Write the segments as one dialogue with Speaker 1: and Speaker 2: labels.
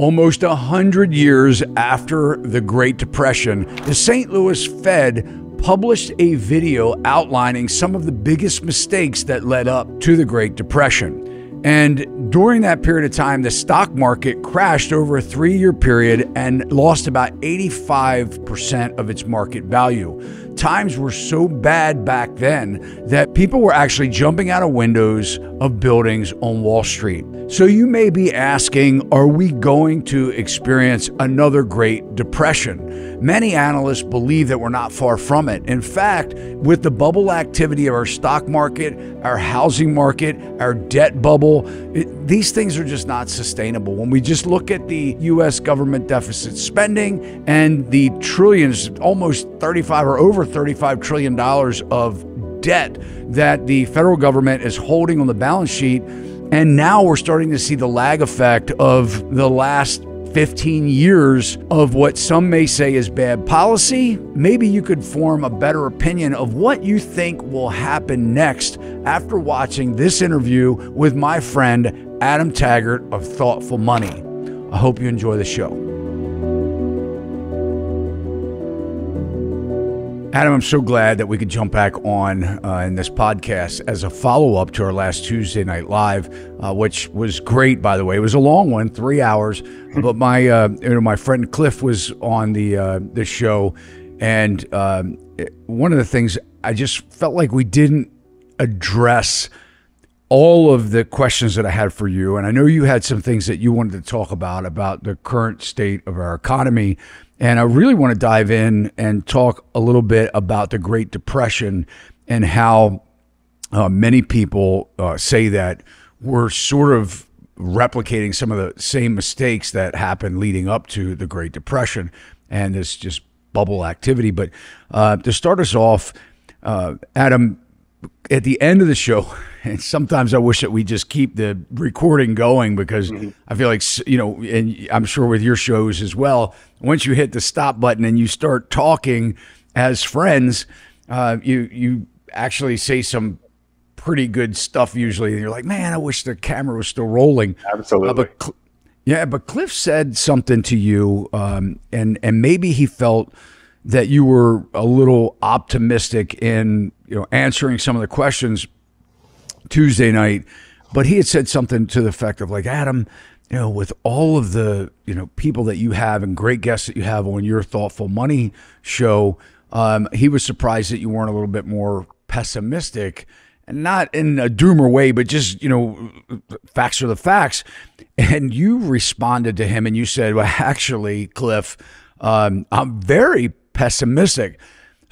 Speaker 1: Almost 100 years after the Great Depression, the St. Louis Fed published a video outlining some of the biggest mistakes that led up to the Great Depression. And during that period of time, the stock market crashed over a 3-year period and lost about 85% of its market value. Times were so bad back then that people were actually jumping out of windows of buildings on Wall Street. So you may be asking, are we going to experience another Great Depression? Many analysts believe that we're not far from it. In fact, with the bubble activity of our stock market, our housing market, our debt bubble, these things are just not sustainable. When we just look at the U.S. government deficit spending and the trillions, almost 35 or over $35 trillion of debt that the federal government is holding on the balance sheet. And now we're starting to see the lag effect of the last 15 years of what some may say is bad policy. Maybe you could form a better opinion of what you think will happen next after watching this interview with my friend, Adam Taggart of Thoughtful Money. I hope you enjoy the show. Adam, I'm so glad that we could jump back on in this podcast as a follow-up to our last Tuesday Night Live, which was great, by the way. It was a long one, 3 hours, but my friend Cliff was on the show, and one of the things I just felt like we didn't address all of the questions that I had for you, and I know you had some things that you wanted to talk about the current state of our economy. And I really want to dive in and talk a little bit about the Great Depression and how many people say that we're sort of replicating some of the same mistakes that happened leading up to the Great Depression and this just bubble activity. But to start us off, Adam, at the end of the show, and sometimes I wish that we just keep the recording going because I feel like, and I'm sure with your shows as well, once you hit the stop button and you start talking as friends, you actually say some pretty good stuff usually. And you're like, man, I wish the camera was still rolling.
Speaker 2: Absolutely.
Speaker 1: But Cliff said something to you, and maybe he felt that you were a little optimistic in answering some of the questions Tuesday night, but he had said something to the effect of like, Adam, with all of the people that you have and great guests that you have on your Thoughtful Money show, he was surprised that you weren't a little bit more pessimistic, and not in a doomer way, but just facts are the facts. And you responded to him and you said, well, actually, Cliff, I'm very pessimistic.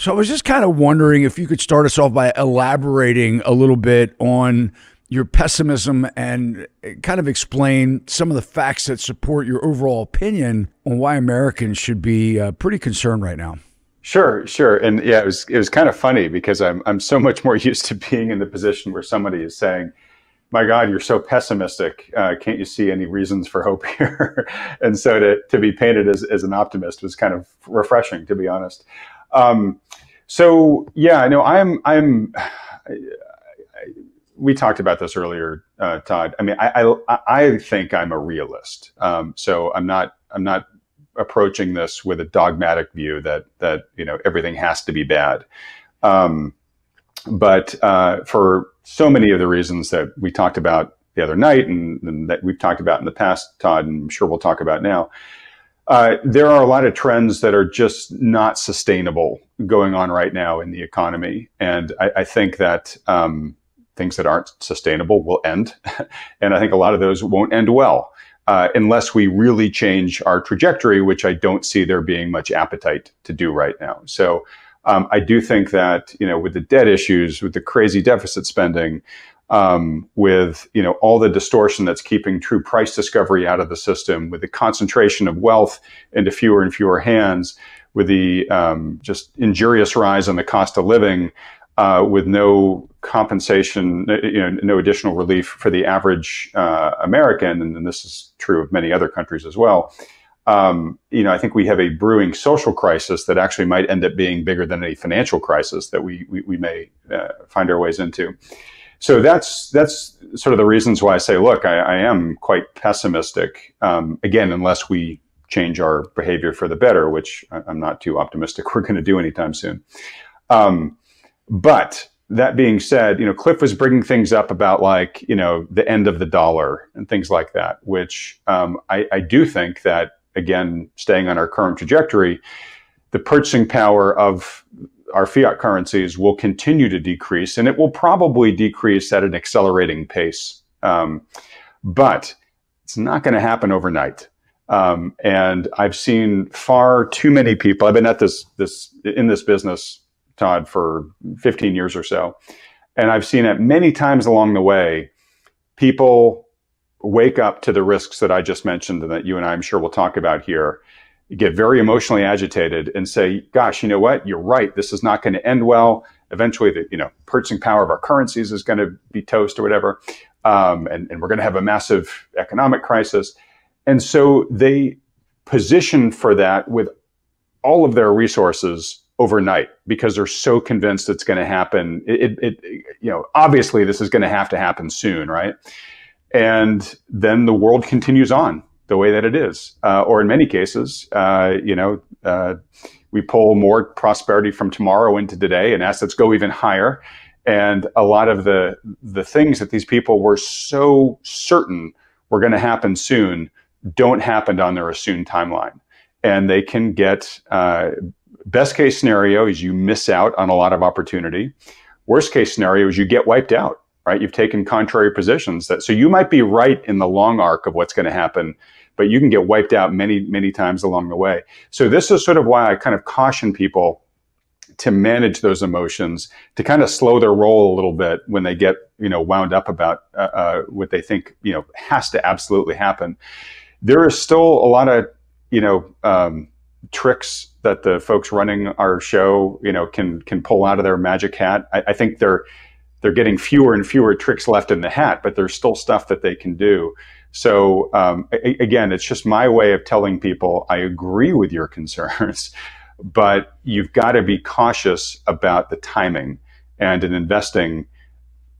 Speaker 1: So I was just kind of wondering if you could start us off by elaborating a little bit on your pessimism and kind of explain some of the facts that support your overall opinion on why Americans should be pretty concerned right now.
Speaker 2: Sure. And yeah, it was kind of funny because I'm so much more used to being in the position where somebody is saying, my God, you're so pessimistic. Can't you see any reasons for hope here? And so to be painted as an optimist was kind of refreshing, to be honest. So yeah, I know we talked about this earlier, Todd. I mean, I think I'm a realist. So I'm not approaching this with a dogmatic view that everything has to be bad. But for so many of the reasons that we talked about the other night and that we've talked about in the past, Todd, and I'm sure we'll talk about now, there are a lot of trends that are just not sustainable going on right now in the economy. And I think that things that aren't sustainable will end. And I think a lot of those won't end well unless we really change our trajectory, which I don't see there being much appetite to do right now. So I do think that, with the debt issues, with the crazy deficit spending, with all the distortion that's keeping true price discovery out of the system, with the concentration of wealth into fewer and fewer hands, with the just injurious rise in the cost of living, with no compensation, no additional relief for the average American, and this is true of many other countries as well. I think we have a brewing social crisis that actually might end up being bigger than a financial crisis that we may find our ways into. So that's sort of the reasons why I say, look, I am quite pessimistic. Again, unless we change our behavior for the better, which I'm not too optimistic we're going to do anytime soon. But that being said, Cliff was bringing things up about like, the end of the dollar and things like that, which I do think that, again, staying on our current trajectory, the purchasing power of our fiat currencies will continue to decrease, and it will probably decrease at an accelerating pace. But it's not going to happen overnight. And I've seen far too many people. I've been at in this business, Todd, for 15 years or so. And I've seen it many times along the way. People wake up to the risks that I just mentioned and that you and I, I'm sure we'll talk about here, get very emotionally agitated and say, gosh, you know what? You're right. This is not going to end well. Eventually, the purchasing power of our currencies is going to be toast or whatever. And we're going to have a massive economic crisis. And so they position for that with all of their resources overnight because they're so convinced it's going to happen. Obviously this is going to happen soon, right? And then the world continues on the way that it is. Or in many cases, we pull more prosperity from tomorrow into today and assets go even higher. And a lot of the things that these people were so certain were going to happen soon don't happen on their assumed timeline. And they can get, best case scenario is you miss out on a lot of opportunity. Worst case scenario is you get wiped out, right? You've taken contrary positions so you might be right in the long arc of what's going to happen, but you can get wiped out many, many times along the way. So this is sort of why I kind of caution people to manage those emotions, to kind of slow their roll a little bit when they get, wound up about what they think, has to absolutely happen. There is still a lot of, tricks that the folks running our show, can pull out of their magic hat. I think they're getting fewer and fewer tricks left in the hat, but there's still stuff that they can do. So again, it's just my way of telling people I agree with your concerns, but you've got to be cautious about the timing. And in investing,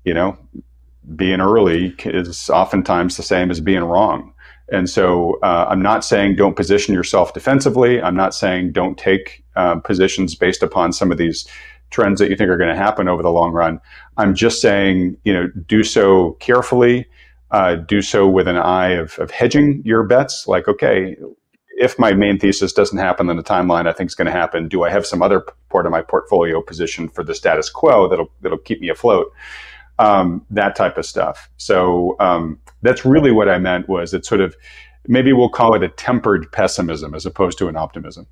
Speaker 2: being early is oftentimes the same as being wrong. And so I'm not saying don't position yourself defensively. I'm not saying don't take positions based upon some of these trends that you think are going to happen over the long run. I'm just saying, do so carefully, do so with an eye of hedging your bets. Like, okay, if my main thesis doesn't happen in the timeline I think is going to happen, do I have some other part of my portfolio positioned for the status quo that'll keep me afloat? That type of stuff. So that's really what I meant was it's sort of, maybe we'll call it a tempered pessimism as opposed to an optimism.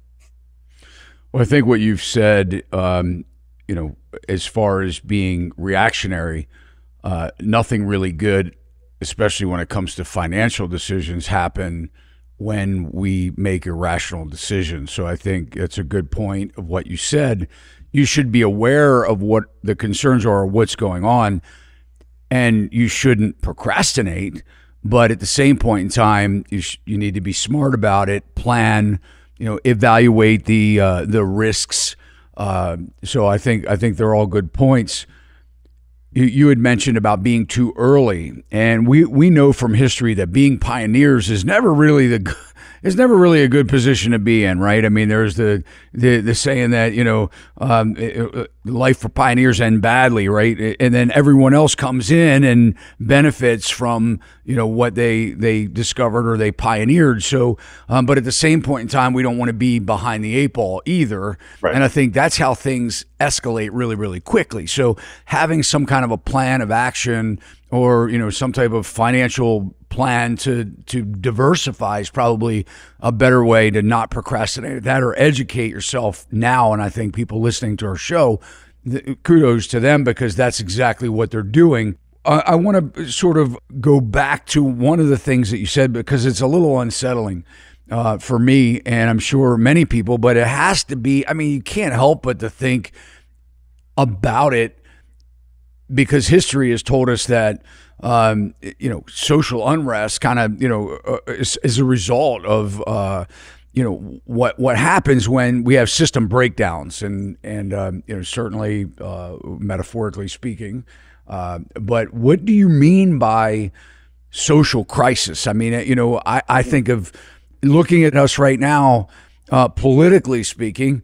Speaker 1: Well, I think what you've said, as far as being reactionary, nothing really good, especially when it comes to financial decisions, happen when we make irrational decisions. So I think it's a good point of what you said. You should be aware of what the concerns are, what's going on, and you shouldn't procrastinate. But at the same point in time, you need to be smart about it, plan, evaluate the risks. So I think they're all good points. You had mentioned about being too early, and we know from history that being pioneers is never really a good position to be in, right? I mean, there's the saying that life for pioneers end badly, right? And then everyone else comes in and benefits from what they discovered or they pioneered. So, but at the same point in time, we don't want to be behind the eight ball either. Right. And I think that's how things escalate really, really quickly. So having some kind of a plan of action or some type of financial plan to diversify is probably a better way to not procrastinate that or educate yourself now. And I think people listening to our show, kudos to them because that's exactly what they're doing. I want to sort of go back to one of the things that you said because it's a little unsettling for me and I'm sure many people, but it has to be, you can't help but to think about it because history has told us that social unrest kind of is a result of what happens when we have system breakdowns and certainly metaphorically speaking, But what do you mean by social crisis? I mean, I think of looking at us right now, politically speaking.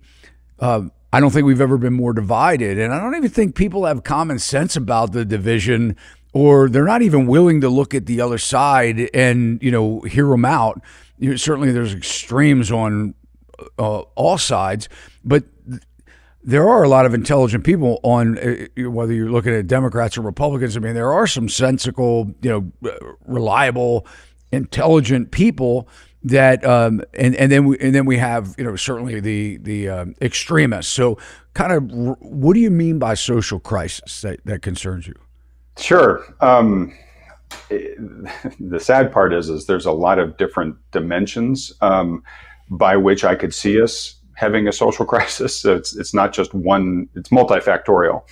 Speaker 1: I don't think we've ever been more divided. And I don't even think people have common sense about the division, or they're not even willing to look at the other side and, hear them out. Certainly there's extremes on all sides, but there are a lot of intelligent people on, whether you're looking at Democrats or Republicans. I mean, there are some sensible, reliable, intelligent people that, and then we have, certainly the extremists. So kind of, what do you mean by social crisis that concerns you?
Speaker 2: Sure. The sad part is there's a lot of different dimensions by which I could see us having a social crisis. So it's not just one; it's multifactorial.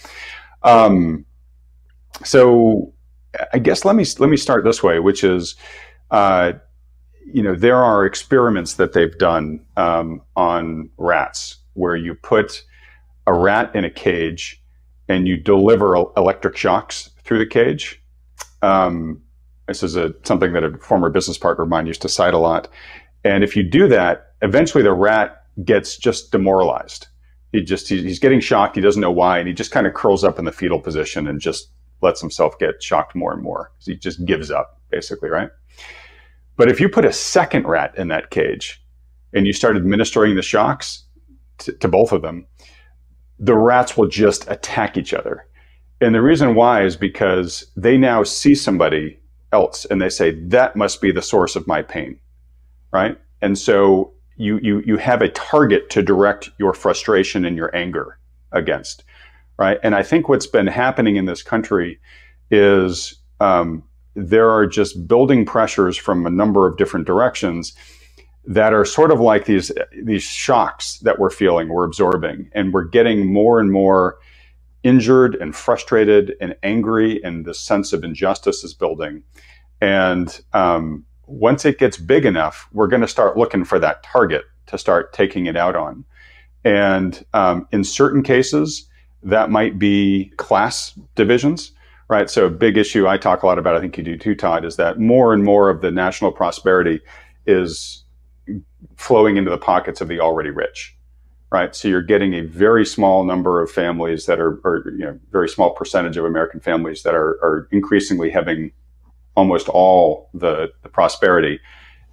Speaker 2: So I guess let me start this way, which is, there are experiments that they've done on rats where you put a rat in a cage and you deliver electric shocks through the cage. This is something that a former business partner of mine used to cite a lot. And if you do that, eventually the rat gets just demoralized. He's getting shocked. He doesn't know why. And he just kind of curls up in the fetal position and just lets himself get shocked more and more. He just gives up, basically, right? But if you put a second rat in that cage and you start administering the shocks to both of them, the rats will just attack each other. And the reason why is because they now see somebody else and they say, that must be the source of my pain, right? And so you have a target to direct your frustration and your anger against, right? And I think what's been happening in this country is there are just building pressures from a number of different directions that are sort of like these shocks that we're absorbing, and we're getting more and more injured and frustrated and angry, and the sense of injustice is building. And once it gets big enough, we're going to start looking for that target to start taking it out on. And in certain cases, that might be class divisions, right? So a big issue I talk a lot about, I think you do too, Todd, is that more and more of the national prosperity is flowing into the pockets of the already rich, right? So you're getting a very small number of families that are, very small percentage of American families that are increasingly having almost all the prosperity,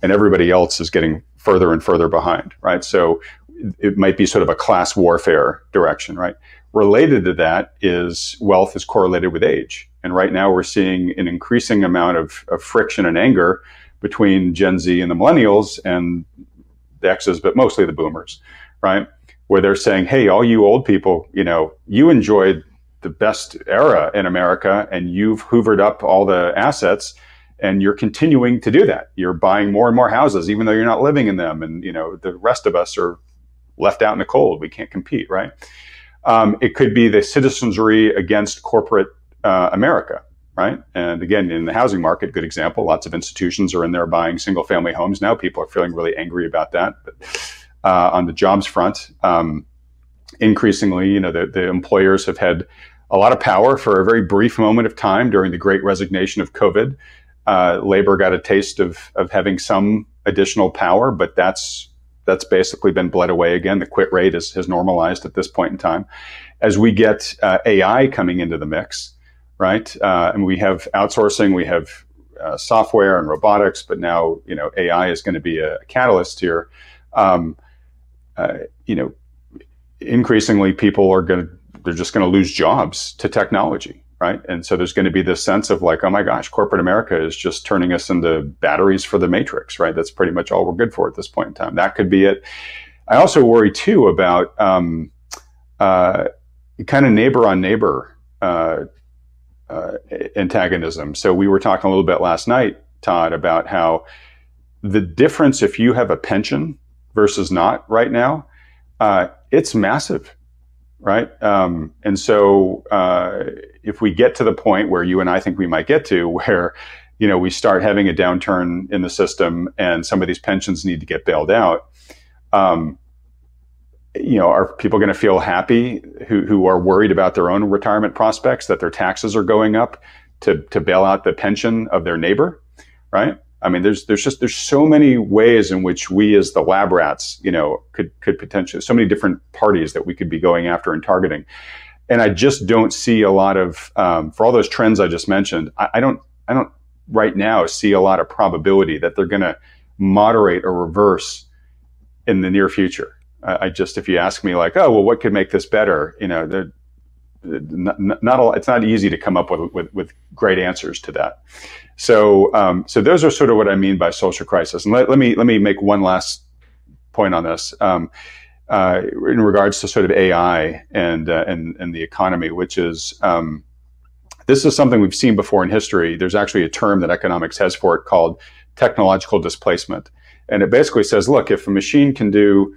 Speaker 2: and everybody else is getting further and further behind, right? So it might be sort of a class warfare direction, right? Related to that is wealth is correlated with age. And right now we're seeing an increasing amount of friction and anger between Gen Z and the millennials and the X's, but mostly the boomers, right? Where they're saying, hey, all you old people, you enjoyed the best era in America and you've hoovered up all the assets and you're continuing to do that. You're buying more and more houses, even though you're not living in them. And, the rest of us are left out in the cold. We can't compete, right? It could be the citizenry against corporate America, right? And again, in the housing market, good example, lots of institutions are in there buying single family homes. Now people are feeling really angry about that. But on the jobs front, increasingly, the employers have had a lot of power for a very brief moment of time during the great resignation of COVID. Labor got a taste of having some additional power, but that's basically been bled away again. The quit rate has normalized at this point in time. As we get AI coming into the mix, right? And we have outsourcing, we have software and robotics, but now, AI is going to be a catalyst here. Increasingly people they're just going to lose jobs to technology, right? And so there's going to be this sense of like, oh my gosh, corporate America is just turning us into batteries for the matrix, right? That's pretty much all we're good for at this point in time. That could be it. I also worry too about kind of neighbor on neighbor antagonism. So we were talking a little bit last night, Todd, about how the difference if you have a pension versus not right now, it's massive. Right. And so if we get to the point where you and I think we might get to where, we start having a downturn in the system and some of these pensions need to get bailed out, are people going to feel happy who are worried about their own retirement prospects, that their taxes are going up to bail out the pension of their neighbor, right? I mean, there's so many ways in which we as the lab rats, could potentially, so many different parties that we could be going after and targeting. And I just don't see a lot of, for all those trends I just mentioned, I don't right now see a lot of probability that they're going to moderate or reverse in the near future. If you ask me like, oh, well, what could make this better? It's not easy to come up with great answers to that. So those are sort of what I mean by social crisis. And let me make one last point on this in regards to sort of AI and the economy, which is this is something we've seen before in history. There's actually a term that economics has for it called technological displacement, and it basically says, look, if a machine can do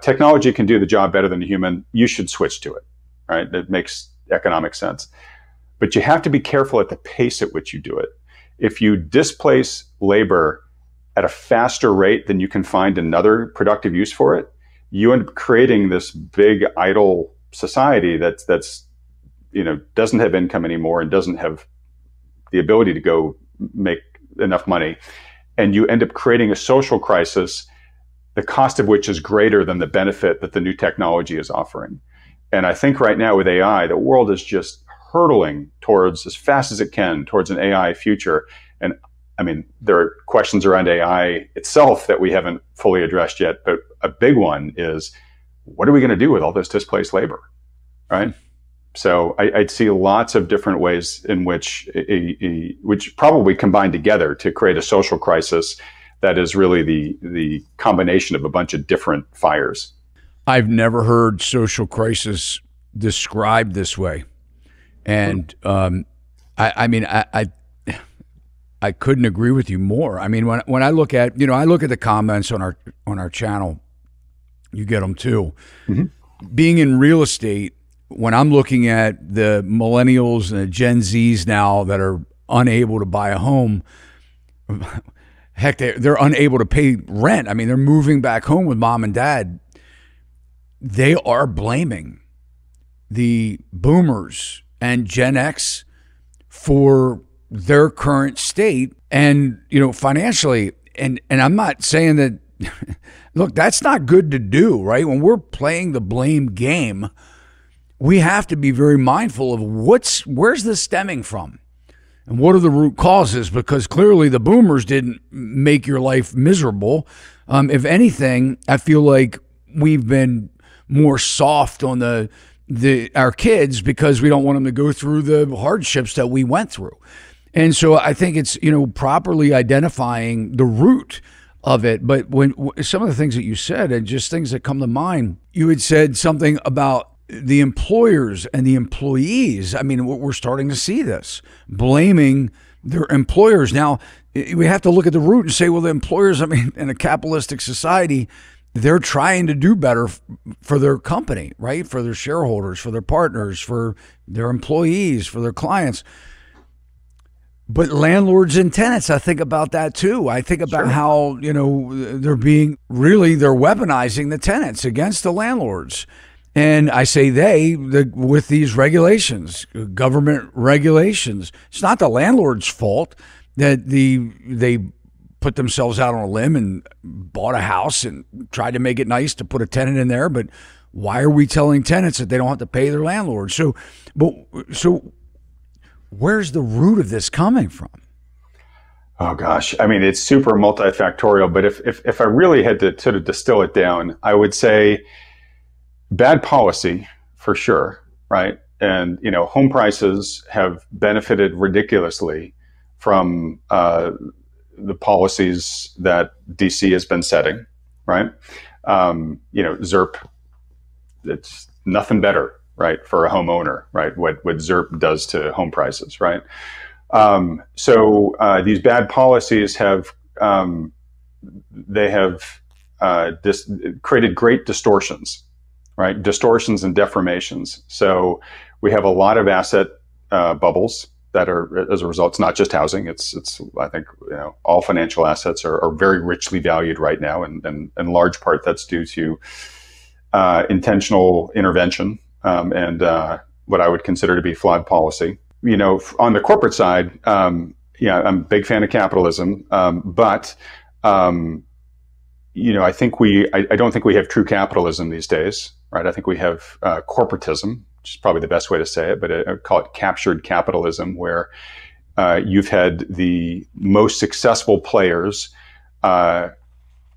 Speaker 2: technology can do the job better than a human, you should switch to it. Right? It makes economic sense. But you have to be careful at the pace at which you do it. If you displace labor at a faster rate than you can find another productive use for it, you end up creating this big idle society that's doesn't have income anymore and doesn't have the ability to go make enough money. And you end up creating a social crisis, the cost of which is greater than the benefit that the new technology is offering. And I think right now with AI, the world is just hurtling towards, as fast as it can, towards an AI future. And I mean, there are questions around AI itself that we haven't fully addressed yet, but a big one is, what are we going to do with all this displaced labor, right? So I'd see lots of different ways in which which probably combine together to create a social crisis that is really the combination of a bunch of different fires.
Speaker 1: I've never heard social crisis described this way, and I couldn't agree with you more. I mean, when I look at the comments on our channel, you get them too. Mm-hmm. Being in real estate, when I'm looking at the millennials and the Gen Zs now that are unable to buy a home, heck, they're unable to pay rent. I mean, they're moving back home with mom and dad. They are blaming the boomers and Gen X for their current state and, financially. And I'm not saying that, look, that's not good to do, right? When we're playing the blame game, we have to be very mindful of where's this stemming from and what are the root causes, because clearly the boomers didn't make your life miserable. If anything, I feel like we've been more soft on our kids because we don't want them to go through the hardships that we went through. And so I think it's, properly identifying the root of it. But when some of the things that you said and just things that come to mind, you had said something about the employers and the employees. I mean, we're starting to see this, blaming their employers. Now, we have to look at the root and say, well, the employers, in a capitalistic society, they're trying to do better for their company, right? For their shareholders, for their partners, for their employees, for their clients. But landlords and tenants, I think about that too. I think about how, they're weaponizing the tenants against the landlords. And I say with these regulations, government regulations, it's not the landlord's fault that they put themselves out on a limb and bought a house and tried to make it nice to put a tenant in there. But why are we telling tenants that they don't have to pay their landlord? So where's the root of this coming from?
Speaker 2: Oh gosh, it's super multifactorial. But if I really had to sort of distill it down, I would say bad policy for sure, right? And home prices have benefited ridiculously from the policies that DC has been setting, right? ZIRP, it's nothing better, right, for a homeowner, right? What ZIRP does to home prices, right? So these bad policies have created great distortions, right? Distortions and deformations. So we have a lot of asset bubbles that are, as a result, it's not just housing. It's I think, all financial assets are very richly valued right now. And in large part, that's due to intentional intervention, and what I would consider to be flawed policy. You know, on the corporate side, yeah, I'm a big fan of capitalism, but you know, I don't think we have true capitalism these days, right? I think we have corporatism, which is probably the best way to say it, but I call it captured capitalism, where you've had the most successful players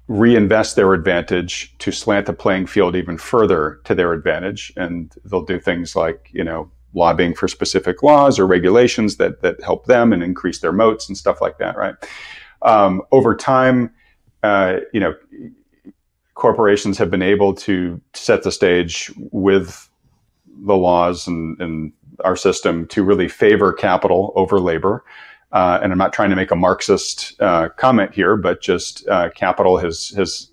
Speaker 2: reinvest their advantage to slant the playing field even further to their advantage. And they'll do things like, you know, lobbying for specific laws or regulations that help them and increase their moats and stuff like that, right? Over time, you know, corporations have been able to set the stage with the laws and our system to really favor capital over labor. And I'm not trying to make a Marxist comment here, but just capital has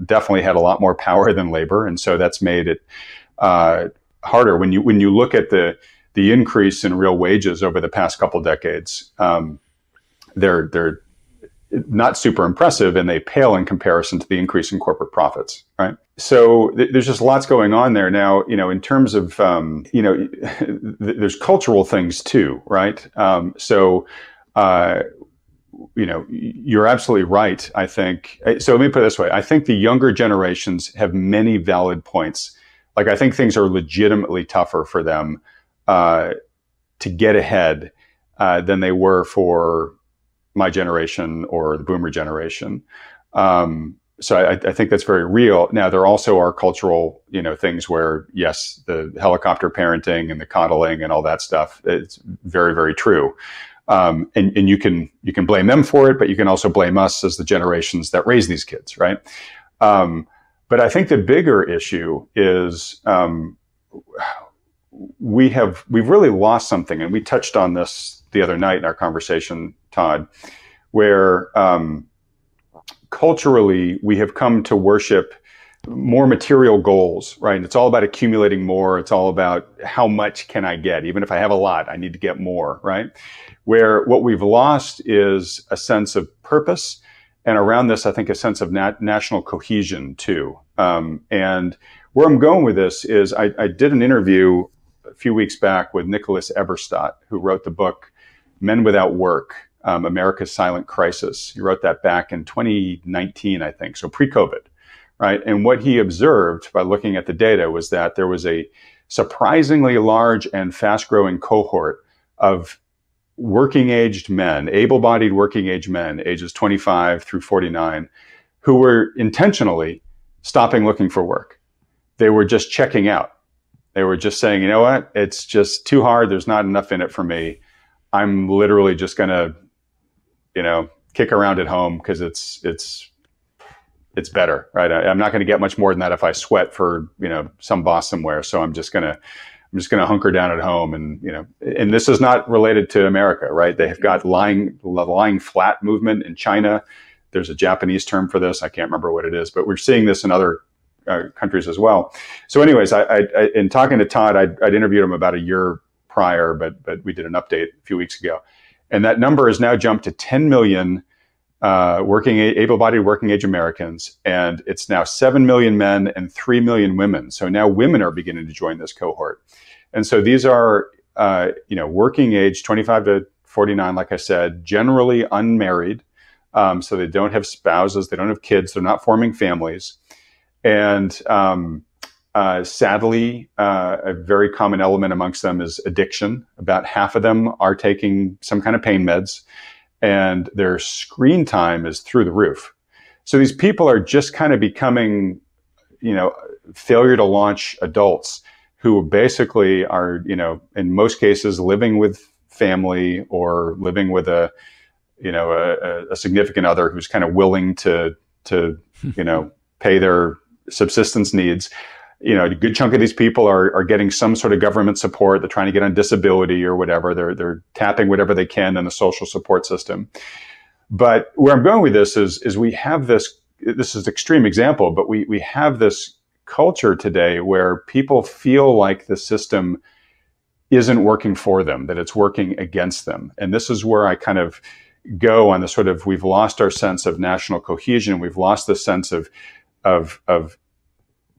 Speaker 2: definitely had a lot more power than labor, and so that's made it harder. When you look at the increase in real wages over the past couple decades, they're not super impressive, and they pale in comparison to the increase in corporate profits, right? So there's just lots going on there. Now, you know, in terms of, you know, there's cultural things too, right? You know, you're absolutely right, I think. So let me put it this way. I think the younger generations have many valid points. Like, I think things are legitimately tougher for them to get ahead than they were for my generation or the boomer generation. So I think that's very real. Now, there also are cultural, you know, things where, yes, the helicopter parenting and the coddling and all that stuff, it's very, very true. And you can blame them for it, but you can also blame us as the generations that raise these kids, right? But I think the bigger issue is we've really lost something, and we touched on this the other night in our conversation, Todd, where culturally we have come to worship more material goals, right? It's all about accumulating more. It's all about how much can I get? Even if I have a lot, I need to get more, right? Where what we've lost is a sense of purpose, and around this, I think, a sense of national cohesion too. And where I'm going with this is I did an interview a few weeks back with Nicholas Eberstadt, who wrote the book Men Without Work, America's Silent Crisis. He wrote that back in 2019, I think, so pre-COVID, right? And what he observed by looking at the data was that there was a surprisingly large and fast-growing cohort of working-aged men, able-bodied working-age men, ages 25 through 49, who were intentionally stopping looking for work. They were just checking out. They were just saying, you know what, it's just too hard. There's not enough in it for me. I'm literally just going to, you know, kick around at home because it's better, right? I'm not going to get much more than that if I sweat for, you know, some boss somewhere. So I'm just going to hunker down at home. And, you know, and this is not related to America, right? They have got lying flat movement in China. There's a Japanese term for this. I can't remember what it is, but we're seeing this in other countries as well. So anyways, in talking to Todd, I'd interviewed him about a year prior, but we did an update a few weeks ago. And that number has now jumped to 10 million able-bodied working-age Americans, and it's now 7 million men and 3 million women. So now women are beginning to join this cohort. And so these are, you know, working age, 25 to 49, like I said, generally unmarried. So they don't have spouses, they don't have kids, they're not forming families. And sadly, a very common element amongst them is addiction. About half of them are taking some kind of pain meds, and their screen time is through the roof. So these people are just kind of becoming, you know, failure to launch adults who basically are, you know, in most cases living with family or living with a significant other who's kind of willing to you know, pay their subsistence needs. You know, a good chunk of these people are getting some sort of government support. They're trying to get on disability or whatever. They're tapping whatever they can in the social support system. But where I'm going with this is we have this is an extreme example, but we have this culture today where people feel like the system isn't working for them, that it's working against them. And this is where I kind of go on the sort of, we've lost our sense of national cohesion. We've lost the sense of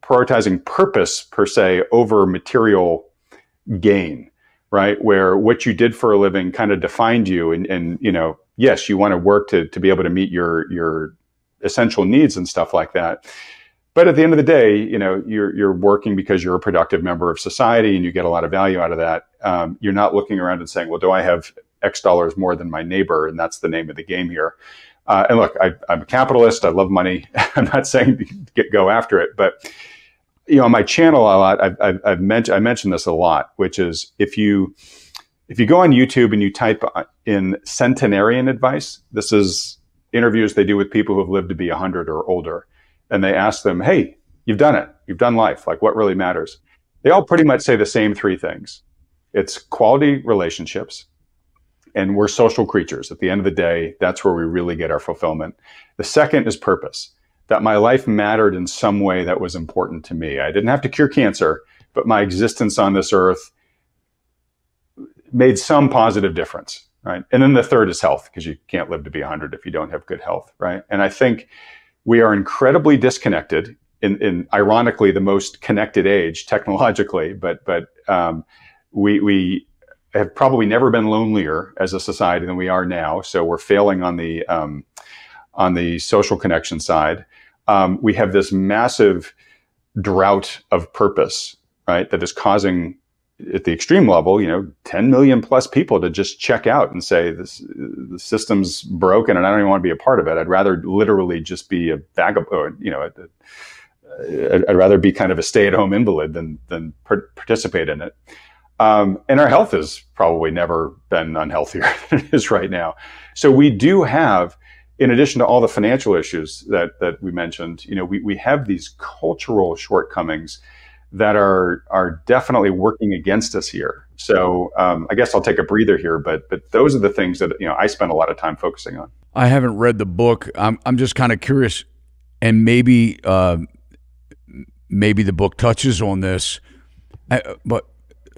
Speaker 2: prioritizing purpose per se over material gain, right? Where what you did for a living kind of defined you, and yes, you want to work to be able to meet your essential needs and stuff like that. But at the end of the day, you're working because you're a productive member of society and you get a lot of value out of that. You're not looking around and saying, well, do I have X dollars more than my neighbor? And that's the name of the game here. And look, I'm a capitalist. I love money. I'm not saying to go after it, but on my channel a lot, I mentioned this a lot, which is if you go on YouTube and you type in centenarian advice, this is interviews they do with people who have lived to be 100 or older. And they ask them, hey, you've done it. You've done life. Like, what really matters? They all pretty much say the same three things. It's quality relationships. And we're social creatures. At the end of the day, that's where we really get our fulfillment. The second is purpose, that my life mattered in some way that was important to me. I didn't have to cure cancer, but my existence on this earth made some positive difference, right? And then the third is health, because you can't live to be 100 if you don't have good health, right? And I think we are incredibly disconnected in ironically, the most connected age technologically, but we have probably never been lonelier as a society than we are now. So we're failing on the social connection side. We have this massive drought of purpose, right? That is causing, at the extreme level, 10 million plus people to just check out and say, the system's broken and I don't even want to be a part of it. I'd rather literally just be a vagabond, I'd rather be kind of a stay-at-home invalid than participate in it. And our health has probably never been unhealthier than it is right now. So we do have, in addition to all the financial issues that we mentioned, we have these cultural shortcomings that are definitely working against us here. So I guess I'll take a breather here, but those are the things that I spend a lot of time focusing on.
Speaker 1: I haven't read the book. I'm just kind of curious, and maybe the book touches on this, but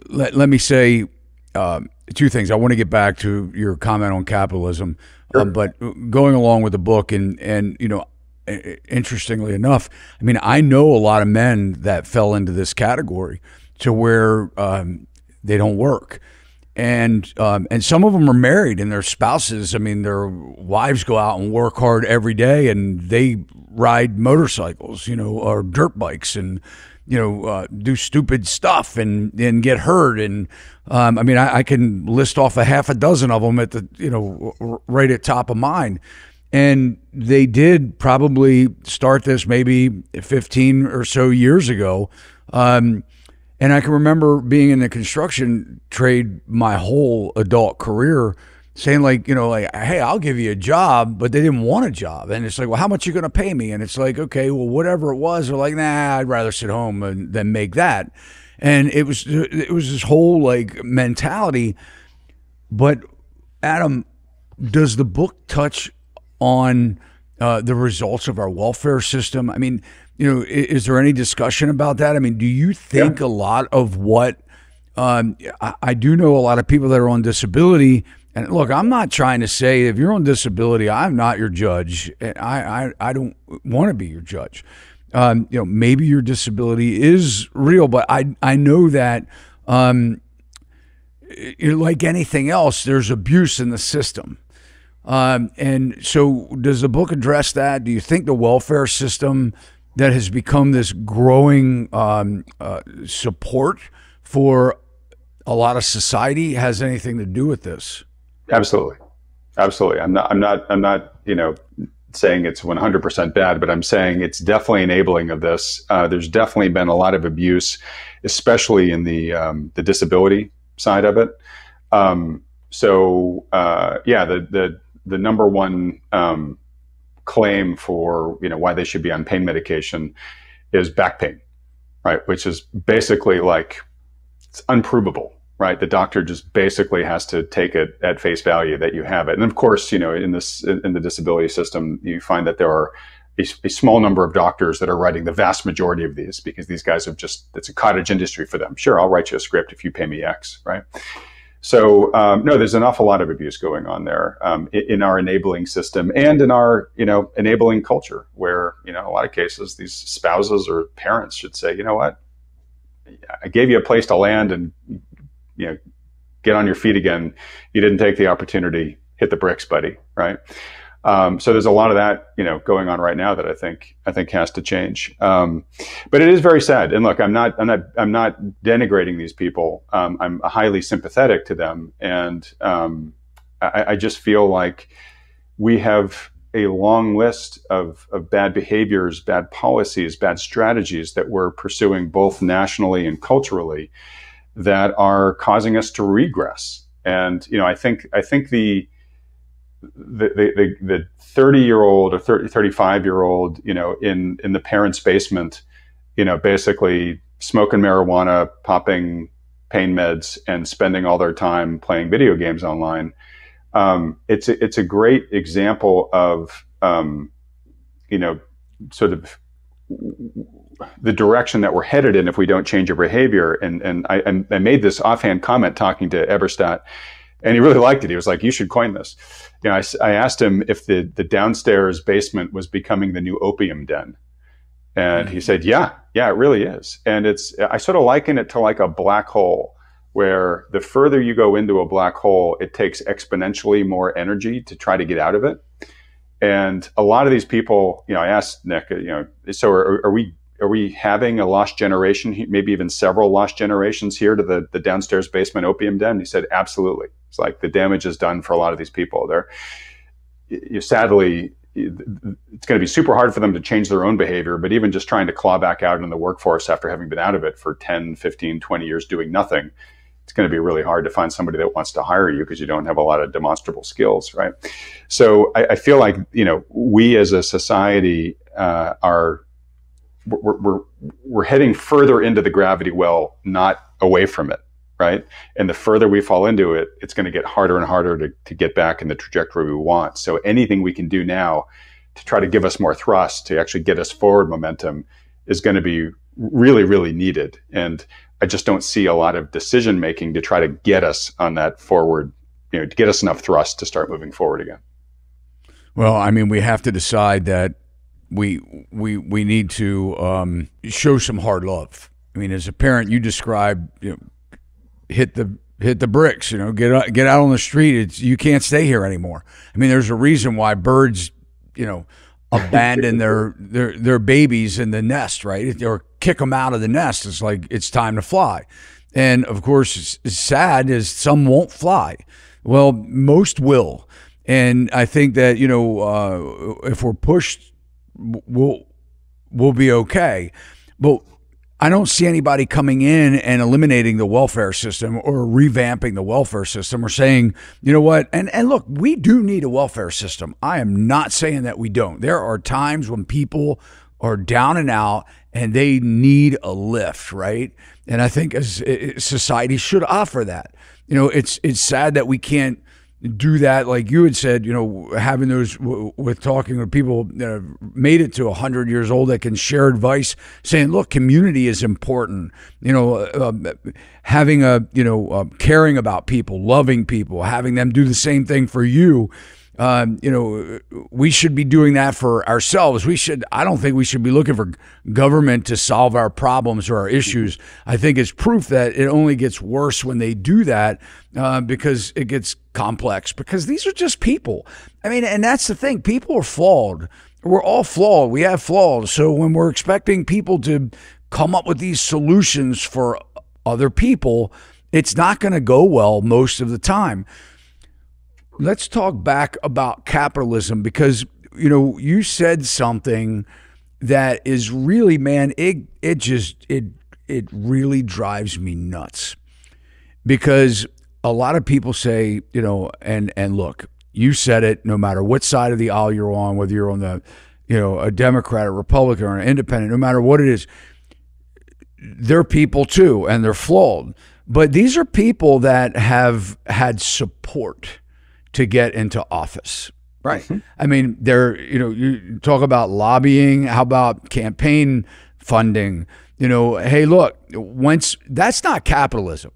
Speaker 1: let me say two things. I want to get back to your comment on capitalism, sure. But going along with the book, and interestingly enough, I mean, I know a lot of men that fell into this category to where they don't work. And some of them are married and their spouses, I mean, their wives go out and work hard every day and they ride motorcycles, or dirt bikes and, do stupid stuff and get hurt. And I mean, I can list off a half a dozen of them at the, right at top of mind. And they did probably start this maybe 15 or so years ago. And I can remember being in the construction trade my whole adult career saying hey, I'll give you a job, but they didn't want a job. And it's like, well, how much are you going to pay me? And it's like, okay, well, whatever it was. They're like, nah, I'd rather sit home than make that. And it was this whole mentality. But Adam, does the book touch on the results of our welfare system? I mean, is there any discussion about that? I mean, do you think a lot of what I do know a lot of people that are on disability, and look, I'm not trying to say if you're on disability, I'm not your judge. I don't want to be your judge. Maybe your disability is real, but I know that like anything else, there's abuse in the system. And so does the book address that? Do you think the welfare system that has become this growing support for a lot of society has anything to do with this? Absolutely.
Speaker 2: I'm not, saying it's 100% bad, but I'm saying it's definitely enabling of this. There's definitely been a lot of abuse, especially in the disability side of it. The number one claim for why they should be on pain medication is back pain, right? Which is basically it's unprovable, right? The doctor just basically has to take it at face value that you have it. And of course, in the disability system, you find that there are a small number of doctors that are writing the vast majority of these, because these guys have it's a cottage industry for them. Sure, I'll write you a script if you pay me X, right? So no, there's an awful lot of abuse going on there in our enabling system and in our, enabling culture where, in a lot of cases, these spouses or parents should say, you know what, I gave you a place to land and, get on your feet again. You didn't take the opportunity, hit the bricks, buddy. Right. So there's a lot of that, going on right now that I think has to change. But it is very sad. And look, I'm not denigrating these people. I'm highly sympathetic to them. And I just feel like we have a long list of bad behaviors, bad policies, bad strategies that we're pursuing both nationally and culturally that are causing us to regress. And, I think the 30-year-old or 35-year-old, in the parents' basement, basically smoking marijuana, popping pain meds, and spending all their time playing video games online. It's a great example of, sort of the direction that we're headed in if we don't change our behavior. And I made this offhand comment talking to Eberstadt, and he really liked it. He was like, "You should coin this." I asked him if the downstairs basement was becoming the new opium den. And he said, yeah, it really is. And I sort of liken it to like a black hole, where the further you go into a black hole, it takes exponentially more energy to try to get out of it. And a lot of these people, I asked Nick, so are we having a lost generation, maybe even several lost generations here to the downstairs basement opium den? He said, absolutely. It's like the damage is done for a lot of these people. Sadly, it's going to be super hard for them to change their own behavior, but even just trying to claw back out in the workforce after having been out of it for 10, 15, 20 years doing nothing, it's going to be really hard to find somebody that wants to hire you because you don't have a lot of demonstrable skills, right? So I feel like, we as a society we're heading further into the gravity well, not away from it, right? And the further we fall into it, it's going to get harder and harder to get back in the trajectory we want. So anything we can do now to try to give us more thrust, to actually get us forward momentum, is going to be really, really needed. And I just don't see a lot of decision making to try to get us on that forward, to get us enough thrust to start moving forward again.
Speaker 1: Well, I mean, we have to decide that we need to show some hard love. I mean, as a parent, you describe, hit the bricks, get out on the street. You can't stay here anymore. I mean, there's a reason why birds, abandon their babies in the nest, right? Or kick them out of the nest. It's like, it's time to fly. And of course, it's sad is some won't fly. Well, most will. And I think that, if we're pushed, we'll be okay. But I don't see anybody coming in and eliminating the welfare system or revamping the welfare system or saying, you know what, and look, we do need a welfare system. I am not saying that we don't. There are times when people are down and out and they need a lift, right? And I think as society should offer that. It's sad that we can't do that, like you had said, having those with talking with people that have made it to 100 years old that can share advice, saying, look, community is important, having caring about people, loving people, having them do the same thing for you. We should be doing that for ourselves. I don't think we should be looking for government to solve our problems or our issues. I think it's proof that it only gets worse when they do that, because it gets complex, because these are just people. I mean, and that's the thing. People are flawed. We're all flawed. We have flaws. So when we're expecting people to come up with these solutions for other people, it's not going to go well most of the time. Let's talk back about capitalism, because, you said something that is really, man, it really drives me nuts, because a lot of people say, and look, you said it, no matter what side of the aisle you're on, whether you're on the, a Democrat, a Republican, or an independent, no matter what it is, they're people too, and they're flawed. But these are people that have had support to get into office, right? Mm-hmm. I mean, you talk about lobbying. How about campaign funding? Hey, look, that's not capitalism.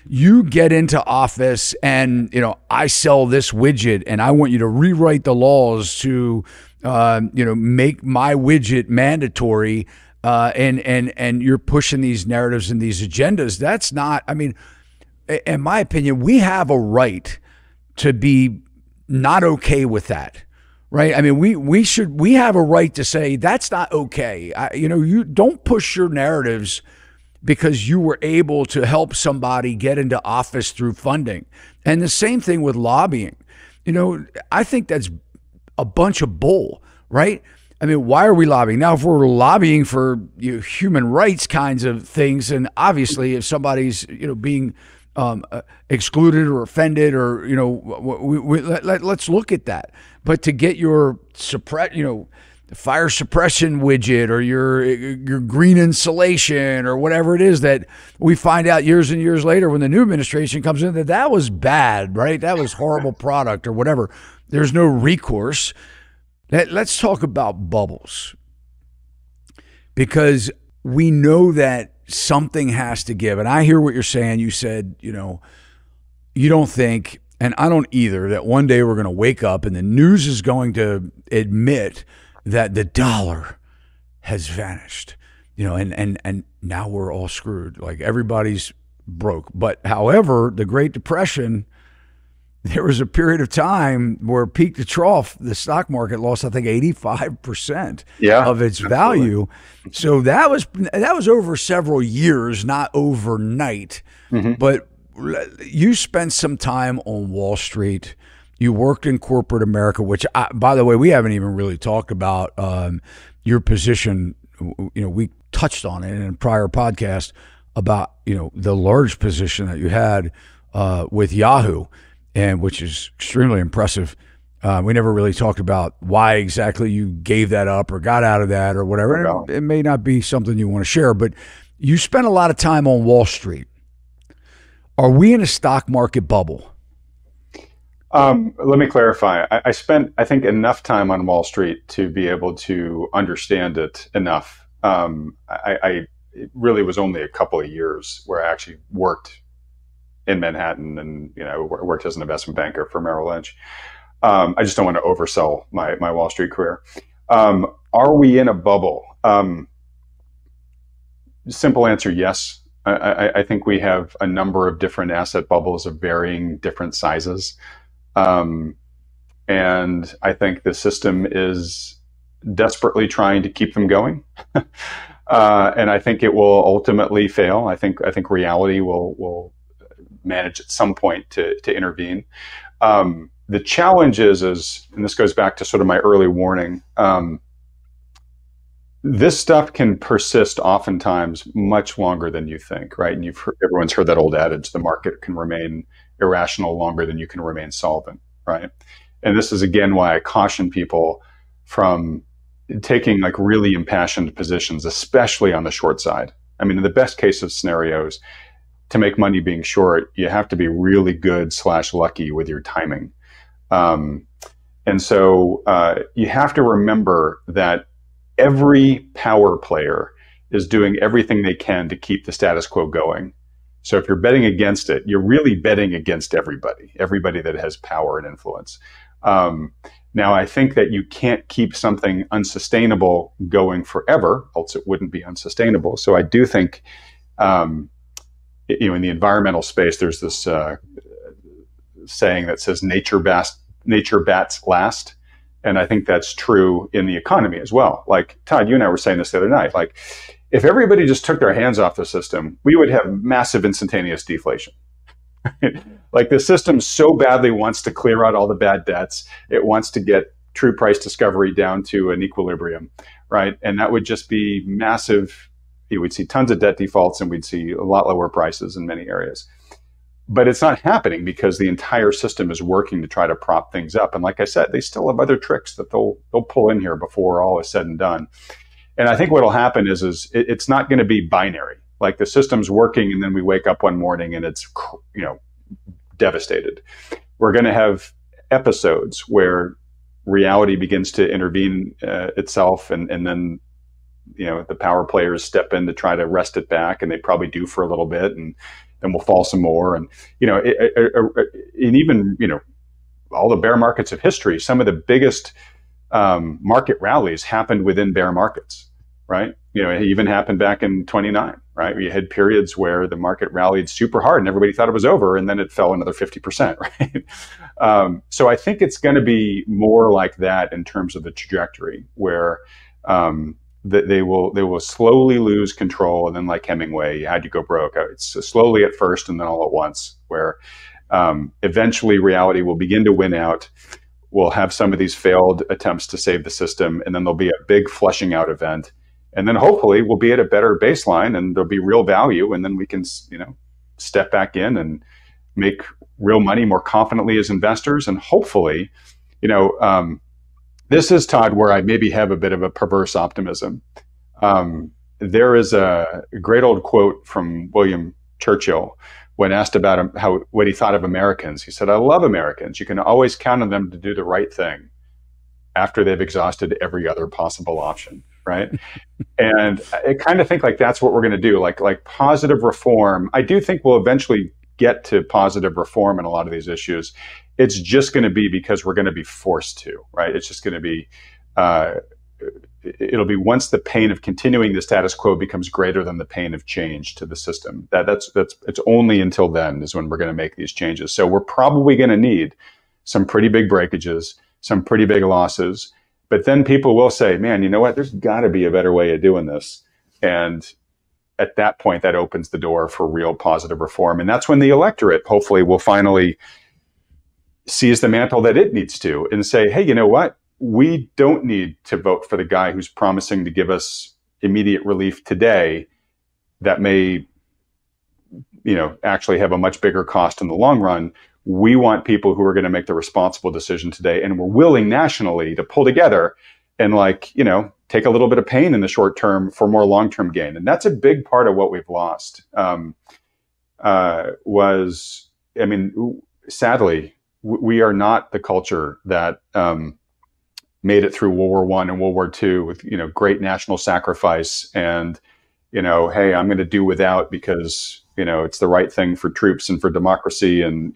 Speaker 1: you get into office and, I sell this widget and I want you to rewrite the laws to, make my widget mandatory. And you're pushing these narratives and these agendas. That's not, in my opinion, we have a right to be not okay with that. Right. We have a right to say that's not okay. You don't push your narratives because you were able to help somebody get into office through funding. And the same thing with lobbying. I think that's a bunch of bull, right? Why are we lobbying? Now, if we're lobbying for human rights kinds of things, and obviously if somebody's, being excluded or offended or, let's look at that. But to get your fire suppression widget or your green insulation or whatever it is that we find out years and years later when the new administration comes in that was bad, right? That was horrible product or whatever. There's no recourse. Let's talk about bubbles, because we know that something has to give. And I hear what you're saying. You said, you don't think, and I don't either, that one day we're going to wake up and the news is going to admit that the dollar has vanished, and now we're all screwed. Like everybody's broke. But however, the Great Depression, there was a period of time where peak to trough, the stock market lost, I think, 85% of its value. So that was over several years, not overnight. Mm-hmm. But you spent some time on Wall Street. You worked in corporate America, which, by the way, we haven't even really talked about your position. We touched on it in a prior podcast about, the large position that you had with Yahoo, and which is extremely impressive. We never really talked about why exactly you gave that up or got out of that or whatever. No. It may not be something you want to share, but you spent a lot of time on Wall Street. Are we in a stock market bubble?
Speaker 2: Let me clarify. I spent, I think, enough time on Wall Street to be able to understand it enough. It really was only a couple of years where I actually worked in Manhattan and, worked as an investment banker for Merrill Lynch. I just don't want to oversell my Wall Street career. Are we in a bubble? Simple answer, yes. I think we have a number of different asset bubbles of varying different sizes. And I think the system is desperately trying to keep them going. And I think it will ultimately fail. I think reality will manage at some point to intervene. The challenge is, and this goes back to sort of my early warning, this stuff can persist oftentimes much longer than you think, right? And everyone's heard that old adage, the market can remain irrational longer than you can remain solvent, right? And this is, again, why I caution people from taking like really impassioned positions, especially on the short side. In the best case of scenarios, to make money being short, you have to be really good / lucky with your timing. And so you have to remember that every power player is doing everything they can to keep the status quo going. So if you're betting against it, you're really betting against everybody that has power and influence. Now, I think that you can't keep something unsustainable going forever, else it wouldn't be unsustainable. So I do think, in the environmental space, there's this saying that says nature bats last. And I think that's true in the economy as well. Like, Todd, you and I were saying this the other night. Like, if everybody just took their hands off the system, we would have massive instantaneous deflation. Like, the system so badly wants to clear out all the bad debts. It wants to get true price discovery down to an equilibrium, right? And that would just be massive. We'd see tons of debt defaults and we'd see a lot lower prices in many areas. But it's not happening because the entire system is working to try to prop things up. And like I said, they still have other tricks that they'll pull in here before all is said and done. And I think what will happen is it's not going to be binary. Like, the system's working and then we wake up one morning and it's, devastated. We're going to have episodes where reality begins to intervene itself, and then the power players step in to try to wrest it back, and they probably do for a little bit, and then we'll fall some more. And, and even, all the bear markets of history, some of the biggest market rallies happened within bear markets, right? It even happened back in 29, right? We had periods where the market rallied super hard and everybody thought it was over, and then it fell another 50%, right? So I think it's going to be more like that in terms of the trajectory, where they will slowly lose control, and then, like Hemingway, you had to go broke. It's slowly at first and then all at once, where eventually reality will begin to win out. We'll have some of these failed attempts to save the system, and then there'll be a big flushing out event. And then hopefully we'll be at a better baseline and there'll be real value. And then we can, step back in and make real money more confidently as investors. And hopefully, this is, Todd, where I maybe have a bit of a perverse optimism. There is a great old quote from William Churchill when asked about what he thought of Americans. He said, "I love Americans. You can always count on them to do the right thing after they've exhausted every other possible option." Right. And I kind of think like that's what we're going to do, like positive reform. I do think we'll eventually get to positive reform in a lot of these issues. It's just going to be because we're going to be forced to, right? It's just going to be, it'll be once the pain of continuing the status quo becomes greater than the pain of change to the system. It's only until then is when we're going to make these changes. So we're probably going to need some pretty big breakages, some pretty big losses. But then people will say, man, you know what? There's got to be a better way of doing this. And at that point, that opens the door for real positive reform. And that's when the electorate hopefully will finally seize the mantle that it needs to and say, hey, you know what? We don't need to vote for the guy who's promising to give us immediate relief today that may, actually have a much bigger cost in the long run. We want people who are going to make the responsible decision today, and we're willing nationally to pull together and take a little bit of pain in the short term for more long-term gain. And that's a big part of what we've lost. Sadly, we are not the culture that made it through World War I and World War II with, great national sacrifice and, hey, I'm going to do without because, it's the right thing for troops and for democracy. And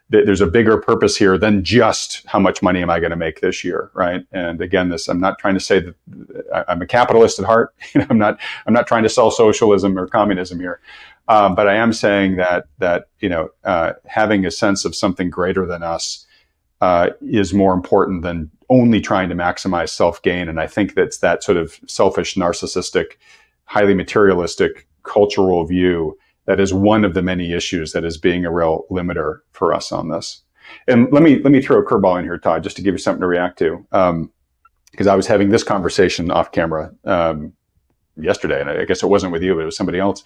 Speaker 2: there's a bigger purpose here than just how much money am I going to make this year, right? And again, I'm not trying to say that I'm a capitalist at heart. I'm not trying to sell socialism or communism here. But I am saying that having a sense of something greater than us is more important than only trying to maximize self-gain. And I think that's that sort of selfish, narcissistic, highly materialistic cultural view that is one of the many issues that is being a real limiter for us on this. And let me throw a curveball in here, Todd, just to give you something to react to. Because I was having this conversation off camera yesterday, and I guess it wasn't with you, but it was somebody else.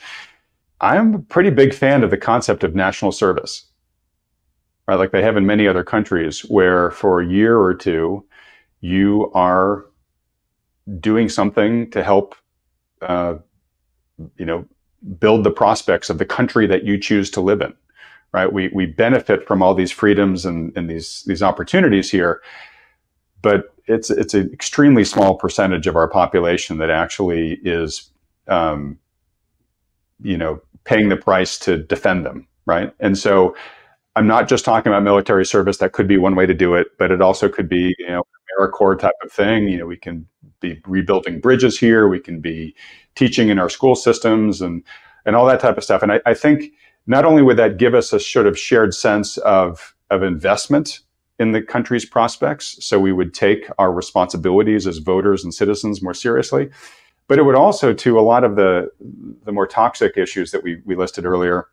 Speaker 2: I'm a pretty big fan of the concept of national service, right? Like they have in many other countries, where for a year or two, you are doing something to help, build the prospects of the country that you choose to live in, right? We benefit from all these freedoms and these opportunities here, but it's an extremely small percentage of our population that actually is, paying the price to defend them, right? And so I'm not just talking about military service. That could be one way to do it, but it also could be, AmeriCorps type of thing. We can be rebuilding bridges here. We can be teaching in our school systems and all that type of stuff. And I think not only would that give us a sort of shared sense of investment in the country's prospects, so we would take our responsibilities as voters and citizens more seriously, but it would also, to a lot of the more toxic issues that we listed earlier,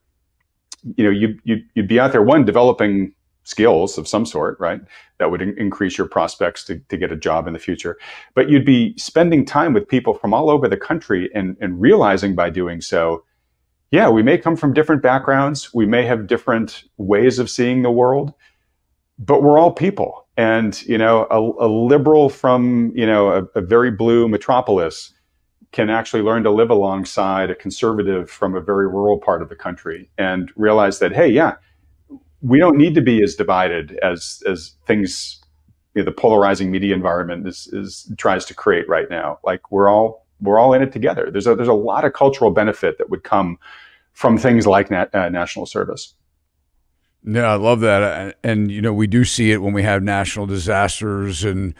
Speaker 2: you'd be out there, one, developing skills of some sort, right? That would increase your prospects to get a job in the future. But you'd be spending time with people from all over the country and realizing by doing so, yeah, we may come from different backgrounds. We may have different ways of seeing the world, but we're all people. And, a liberal from, a very blue metropolis can actually learn to live alongside a conservative from a very rural part of the country and realize that, hey, yeah, we don't need to be as divided as things, the polarizing media environment tries to create right now. Like we're all in it together. There's a lot of cultural benefit that would come from things like national service.
Speaker 1: Yeah, I love that. And, we do see it when we have national disasters and,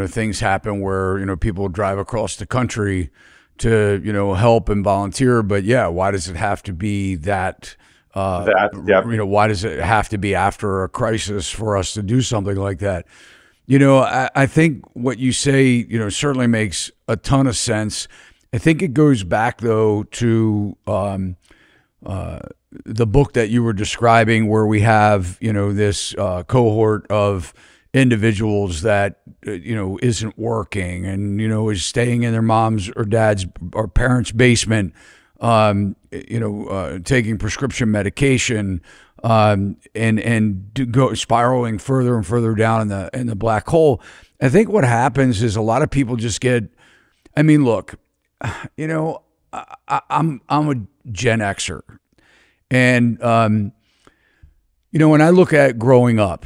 Speaker 1: things happen where, people drive across the country to, help and volunteer. But yeah, why does it have to be that, why does it have to be after a crisis for us to do something like that? I think what you say, certainly makes a ton of sense. I think it goes back, though, to the book that you were describing, where we have, this cohort of individuals that, isn't working and, is staying in their mom's or dad's or parents' basement, taking prescription medication, and go spiraling further and further down in the black hole. I think what happens is a lot of people just get, look, I'm a Gen Xer. And, when I look at growing up,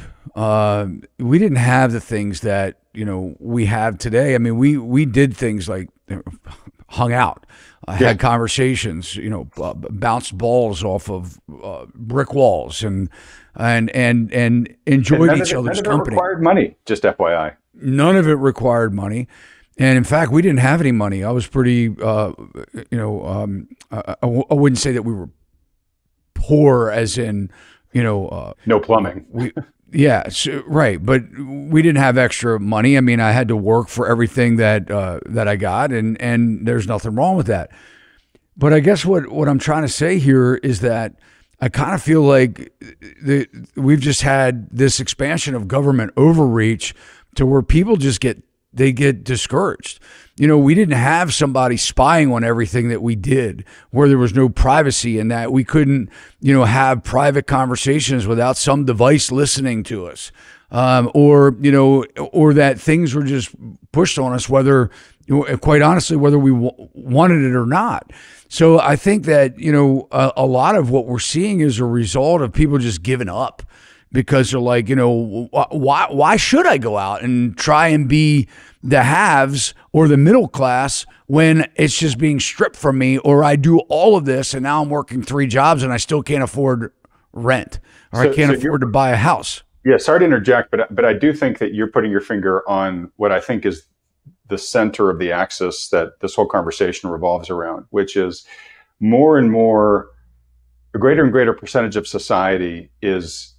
Speaker 1: we didn't have the things that, we have today. We did things like hung out, had conversations, bounced balls off of brick walls and enjoyed each other's company. None of it
Speaker 2: required money, just FYI.
Speaker 1: None of it required money. And in fact, we didn't have any money. I was pretty, I wouldn't say that we were poor as in,
Speaker 2: no plumbing.
Speaker 1: Right. But we didn't have extra money. I had to work for everything that I got, and there's nothing wrong with that. But I guess what I'm trying to say here is that I kind of feel like we've just had this expansion of government overreach to where people just get discouraged. We didn't have somebody spying on everything that we did, where there was no privacy, and that we couldn't, have private conversations without some device listening to us, or that things were just pushed on us, whether, quite honestly, whether we wanted it or not. So I think that, a lot of what we're seeing is a result of people just giving up. Because they're like, why should I go out and try and be the haves or the middle class when it's just being stripped from me, or I do all of this and now I'm working 3 jobs and I still can't afford rent, or I can't afford to buy a house.
Speaker 2: Yeah, sorry to interject, but I do think that you're putting your finger on what I think is the center of the axis that this whole conversation revolves around, which is more and more, a greater and greater percentage of society is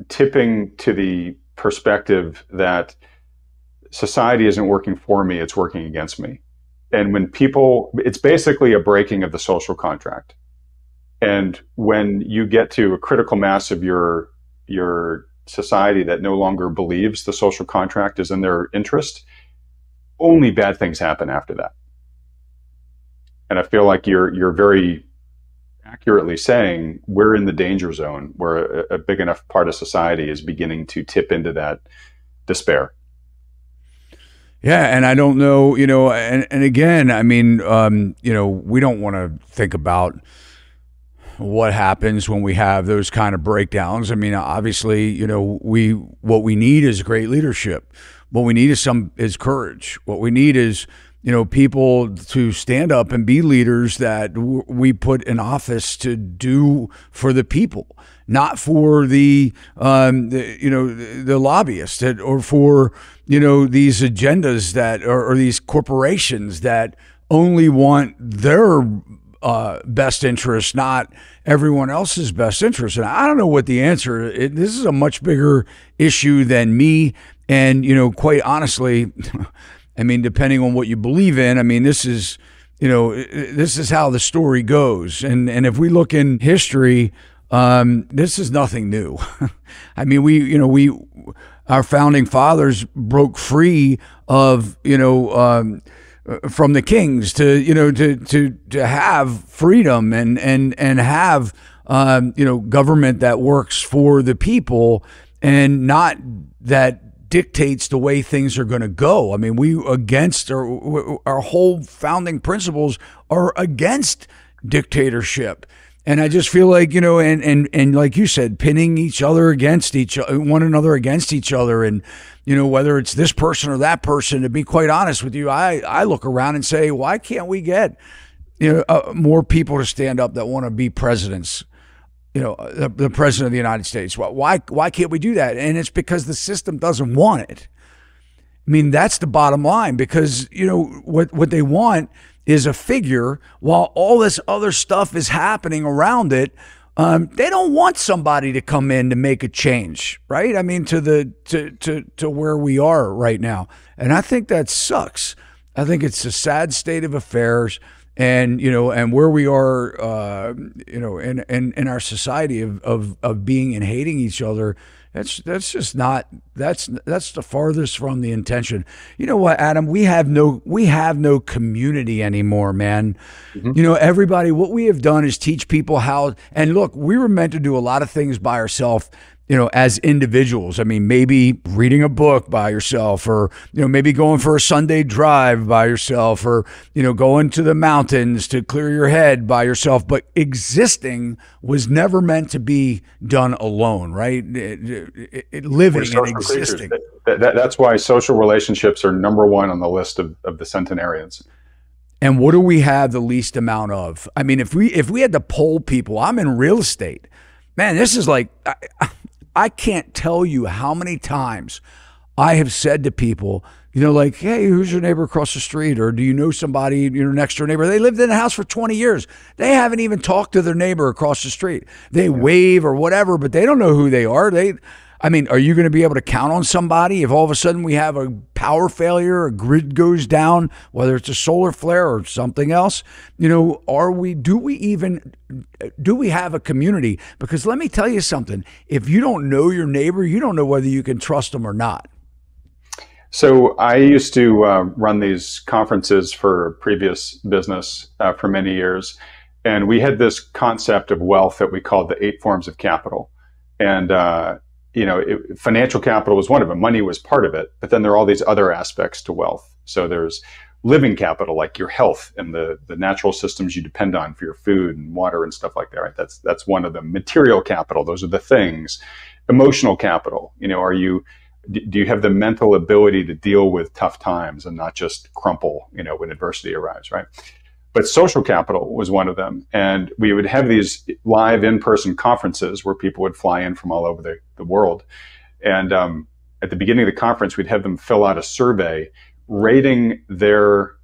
Speaker 2: tipping to the perspective that society isn't working for me, it's working against me. And when it's basically a breaking of the social contract. And when you get to a critical mass of your society that no longer believes the social contract is in their interest, only bad things happen after that. And I feel like you're very accurately saying we're in the danger zone where a big enough part of society is beginning to tip into that despair.
Speaker 1: Yeah. And I don't know, and again, we don't want to think about what happens when we have those kind of breakdowns. Obviously, what we need is great leadership. What we need is courage. What we need is, people to stand up and be leaders that we put in office to do for the people, not for the lobbyists or for, these agendas that or these corporations that only want their best interest, not everyone else's best interest. And I don't know what the answer is. This is a much bigger issue than me. And, quite honestly, depending on what you believe in, this is how the story goes. And if we look in history, this is nothing new. Our founding fathers broke free of, from the kings to have freedom and have, government that works for the people and not that dictates the way things are going to go. Our whole founding principles are against dictatorship. And I just feel like, and like you said, pinning each other against one another against each other. And, whether it's this person or that person, to be quite honest with you, I look around and say, why can't we get, more people to stand up that want to be presidents. The president of the United States. Why can't we do that? And it's because the system doesn't want it. I mean, that's the bottom line, because, what they want is a figure while all this other stuff is happening around it. They don't want somebody to come in to make a change, right? I mean, to where we are right now. And I think that sucks. I think it's a sad state of affairs. And and where we are, in our society of being and hating each other, that's just not that's the farthest from the intention. You know what, Adam? We have no community anymore, man. Mm-hmm. Everybody. What we have done is teach people how. And look, we were meant to do a lot of things by ourselves. As individuals. I mean, maybe reading a book by yourself, or, maybe going for a Sunday drive by yourself, or, going to the mountains to clear your head by yourself. But existing was never meant to be done alone, right? Living and existing.
Speaker 2: That's why social relationships are number one on the list of the centenarians.
Speaker 1: And what do we have the least amount of? I mean, if we had to poll people, I'm in real estate. Man, this is like... I can't tell you how many times I have said to people, like, hey, who's your neighbor across the street? Or do you know somebody, next door neighbor? They lived in a house for 20 years. They haven't even talked to their neighbor across the street. They wave or whatever, but they don't know who they are. Are you going to be able to count on somebody if all of a sudden we have a power failure, a grid goes down, whether it's a solar flare or something else? Do we have a community? Because let me tell you something. If you don't know your neighbor, you don't know whether you can trust them or not.
Speaker 2: So I used to run these conferences for a previous business for many years. And we had this concept of wealth that we called the 8 forms of capital. And, financial capital was one of them. Money was part of it, but then there are all these other aspects to wealth. So there's living capital, like your health and the natural systems you depend on for your food and water and stuff like that. Right? That's one of them. Material capital, those are the things. Emotional capital, do you have the mental ability to deal with tough times and not just crumple, when adversity arrives, right? But social capital was one of them. And we would have these live in-person conferences where people would fly in from all over the world. And at the beginning of the conference, we'd have them fill out a survey rating their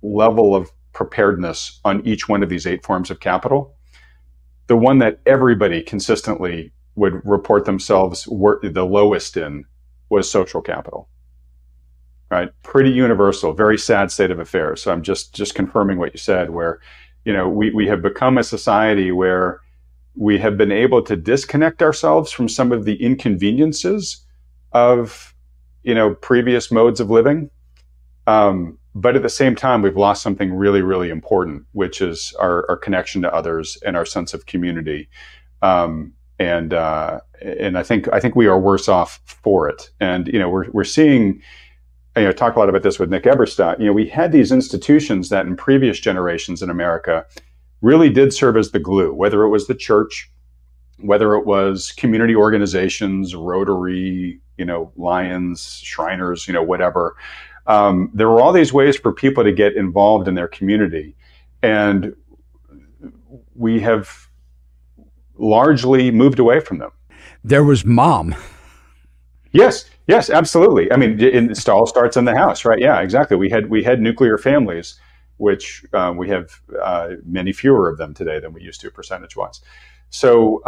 Speaker 2: level of preparedness on each one of these 8 forms of capital. The one that everybody consistently would report themselves were the lowest in was social capital. Right, pretty universal, very sad state of affairs. So I'm just confirming what you said, where, we have become a society where we have been able to disconnect ourselves from some of the inconveniences of, previous modes of living. But at the same time, we've lost something really, really important, which is our connection to others and our sense of community. And I think we are worse off for it. And, we're seeing, talk a lot about this with Nick Eberstadt. We had these institutions that in previous generations in America really did serve as the glue, whether it was the church, whether it was community organizations, Rotary, Lions, Shriners, whatever. There were all these ways for people to get involved in their community. And we have largely moved away from them.
Speaker 1: There was mom.
Speaker 2: Yes, absolutely. I mean, it all starts in the house, right? Yeah, exactly. We had nuclear families, which we have many fewer of them today than we used to, percentage-wise. So,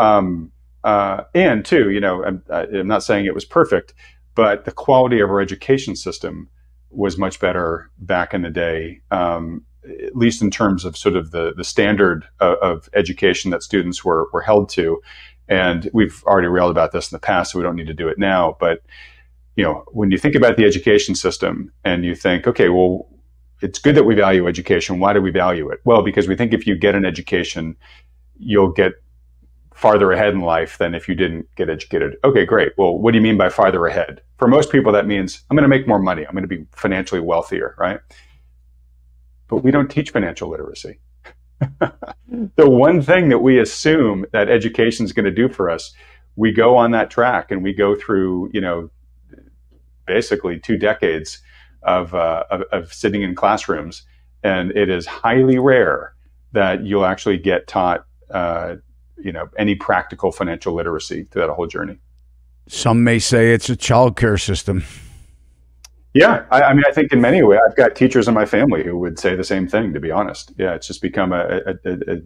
Speaker 2: and too, I'm not saying it was perfect, but the quality of our education system was much better back in the day, at least in terms of sort of the standard of education that students were held to. And we've already railed about this in the past, so we don't need to do it now. But when you think about the education system and you think, okay, well, it's good that we value education. Why do we value it? Well, because we think if you get an education, you'll get farther ahead in life than if you didn't get educated. Okay, great. Well, what do you mean by farther ahead? For most people, that means I'm going to make more money. I'm going to be financially wealthier, right? But we don't teach financial literacy. The one thing that we assume that education is going to do for us, we go on that track and we go through, basically 2 decades of sitting in classrooms, and it is highly rare that you'll actually get taught, any practical financial literacy throughout a whole journey.
Speaker 1: Some may say it's a childcare system.
Speaker 2: Yeah, I mean, I think in many ways, I've got teachers in my family who would say the same thing, to be honest. Yeah, it's just become a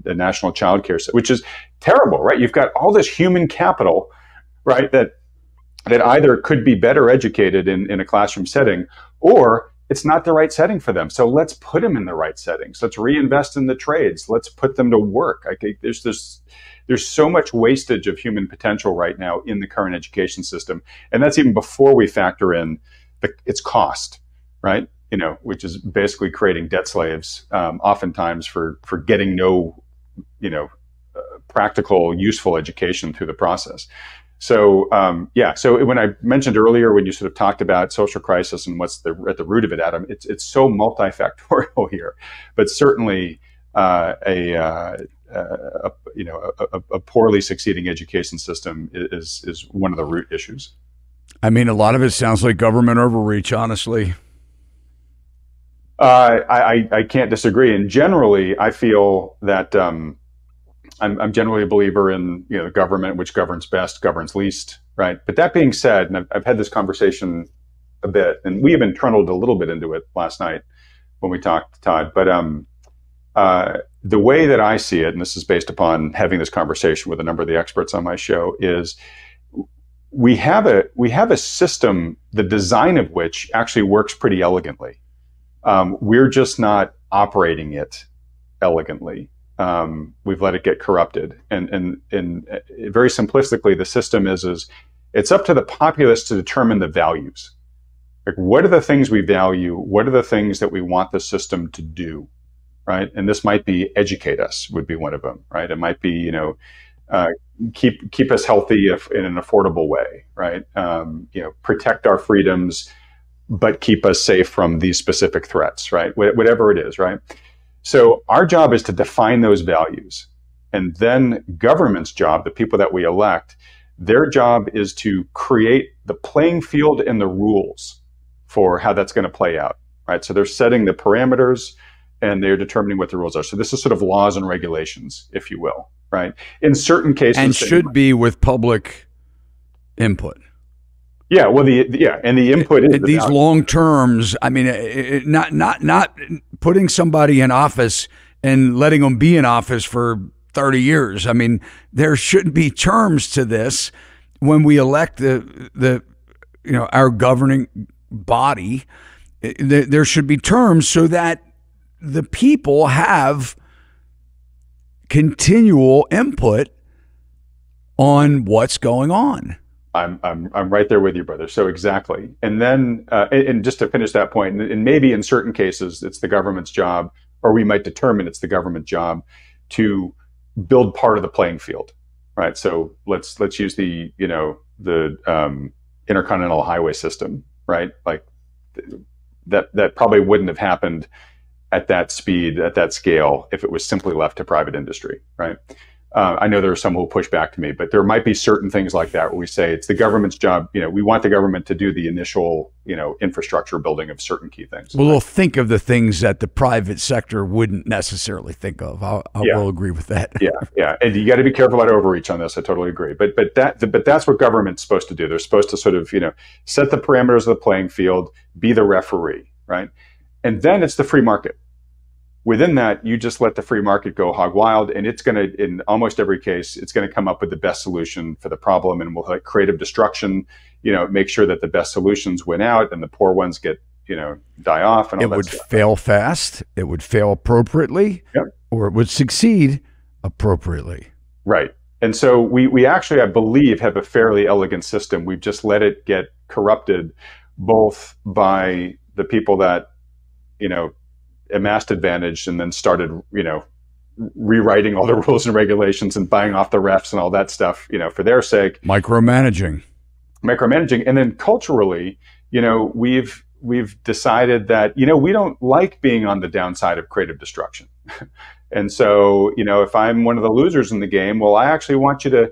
Speaker 2: national childcare system, which is terrible, right? You've got all this human capital, right, that either could be better educated in a classroom setting, or it's not the right setting for them. So let's put them in the right settings. Let's reinvest in the trades. Let's put them to work. I think there's so much wastage of human potential right now in the current education system. And that's even before we factor in its cost, right? Which is basically creating debt slaves, oftentimes for getting no, practical, useful education through the process. So, so when I mentioned earlier, when you sort of talked about social crisis and what's at the root of it, Adam, it's so multifactorial here, but certainly a poorly succeeding education system is one of the root issues.
Speaker 1: I mean, a lot of it sounds like government overreach, honestly.
Speaker 2: I can't disagree. And generally, I feel that I'm generally a believer in the government, which governs best, governs least, right? But that being said, and I've had this conversation a bit, and we even trundled a little bit into it last night when we talked to Todd. But the way that I see it, and this is based upon having this conversation with a number of the experts on my show, is we have a system, the design of which actually works pretty elegantly. We're just not operating it elegantly. We've let it get corrupted. And very simplistically, the system is it's up to the populace to determine the values. Like, what are the things we value? What are the things that we want the system to do, right? And this might be educate us would be one of them, right? It might be, keep us healthy in an affordable way, right? Protect our freedoms, but keep us safe from these specific threats, right? Whatever it is, right? So our job is to define those values. And then government's job, the people that we elect, their job is to create the playing field and the rules for how that's going to play out, right? So they're setting the parameters and they're determining what the rules are. So this is sort of laws and regulations, if you will, right? In certain cases.
Speaker 1: And should be with public input.
Speaker 2: Yeah, well, and the input is
Speaker 1: these long terms. I mean, not putting somebody in office and letting them be in office for 30 years. I mean, there should be terms to this when we elect our governing body. There should be terms so that the people have continual input on what's going on.
Speaker 2: I'm right there with you, brother. So exactly. And then, and just to finish that point, and maybe in certain cases, it's the government's job, or we might determine it's the government job to build part of the playing field, right? So let's use the intercontinental highway system, right? Like that probably wouldn't have happened at that speed, at that scale, if it was simply left to private industry, right? I know there are some who will push back to me, but there might be certain things like that where we say it's the government's job. We want the government to do the initial, infrastructure building of certain key things.
Speaker 1: Well, we'll think of the things that the private sector wouldn't necessarily think of. I will agree with that.
Speaker 2: Yeah, and you got to be careful about overreach on this. I totally agree. But that's what government's supposed to do. They're supposed to sort of set the parameters of the playing field, be the referee, right? And then it's the free market. Within that, you just let the free market go hog wild, and it's going to, in almost every case, it's going to come up with the best solution for the problem, and we'll have creative destruction, make sure that the best solutions win out and the poor ones get, die off. And all
Speaker 1: it would fail fast, it would fail appropriately, or it would succeed appropriately.
Speaker 2: Right. And so we actually, I believe, have a fairly elegant system. We've just let it get corrupted, both by the people that, amassed advantage and then started, rewriting all the rules and regulations and buying off the refs and all that stuff, for their sake.
Speaker 1: Micromanaging.
Speaker 2: And then culturally, we've decided that, we don't like being on the downside of creative destruction. And so, if I'm one of the losers in the game, well, I actually want you to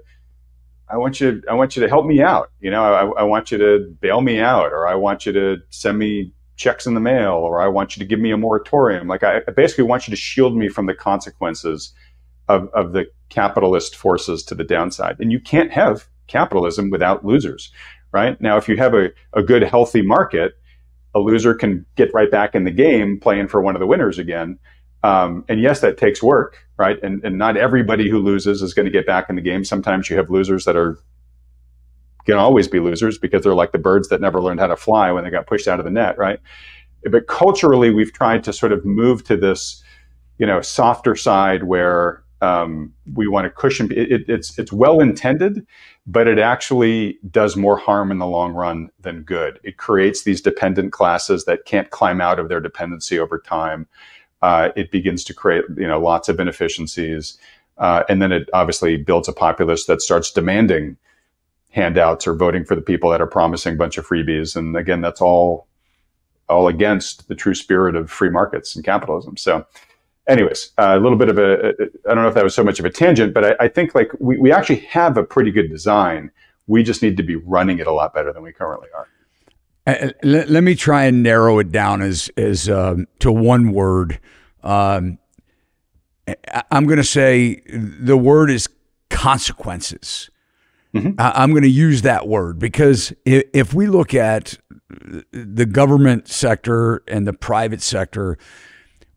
Speaker 2: help me out. I want you to bail me out, or I want you to send me checks in the mail, or I want you to give me a moratorium. Like I basically want you to shield me from the consequences of the capitalist forces to the downside. And you can't have capitalism without losers, right? Now, if you have a good, healthy market, a loser can get right back in the game playing for one of the winners again. And yes, that takes work, right? And not everybody who loses is going to get back in the game. Sometimes you have losers that are going to always be losers because they're like the birds that never learned how to fly when they got pushed out of the net, right? But culturally, we've tried to sort of move to this, softer side where we want to cushion. It's well intended, but it actually does more harm in the long run than good. It creates these dependent classes that can't climb out of their dependency over time. It begins to create, lots of inefficiencies, and then it obviously builds a populace that starts demanding handouts or voting for the people that are promising a bunch of freebies. And again, that's all against the true spirit of free markets and capitalism. So anyways, a little bit of I don't know if that was so much of a tangent, but I think like we actually have a pretty good design. We just need to be running it a lot better than we currently are.
Speaker 1: Let me try and narrow it down as to one word. I'm going to say the word is consequences. Mm-hmm. I'm going to use that word because if we look at the government sector and the private sector,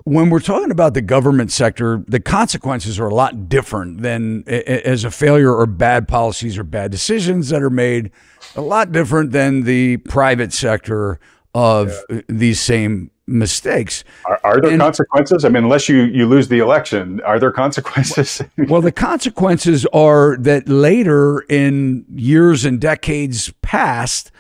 Speaker 1: when we're talking about the government sector, the consequences are a lot different than as a failure or bad policies or bad decisions that are made, a lot different than the private sector of these same mistakes.
Speaker 2: Are there consequences? I mean, unless you lose the election, are there consequences?
Speaker 1: Well, the consequences are that later in years and decades past,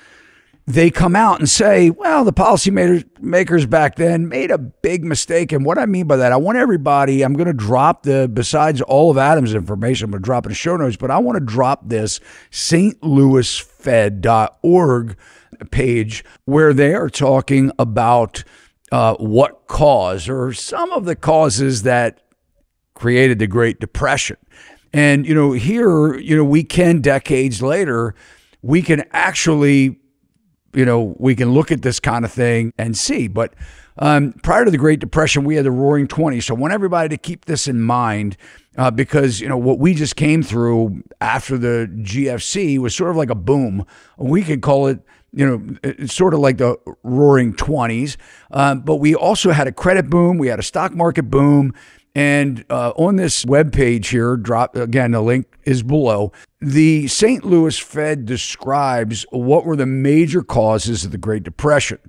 Speaker 1: they come out and say, well, the policymakers back then made a big mistake. And what I mean by that, I want everybody, I'm going to drop besides all of Adam's information, I'm going to drop it in show notes, but I want to drop this stlouisfed.org page where they are talking about what caused or some of the causes that created the Great Depression. And, here, we can decades later, we can actually we can look at this kind of thing and see. But prior to the Great Depression, we had the Roaring '20s. So I want everybody to keep this in mind because, what we just came through after the GFC was sort of like a boom. We could call it, it's sort of like the Roaring '20s. But we also had a credit boom. We had a stock market boom. And on this webpage here, again, the link is below. The St. Louis Fed describes what were the major causes of the Great Depression.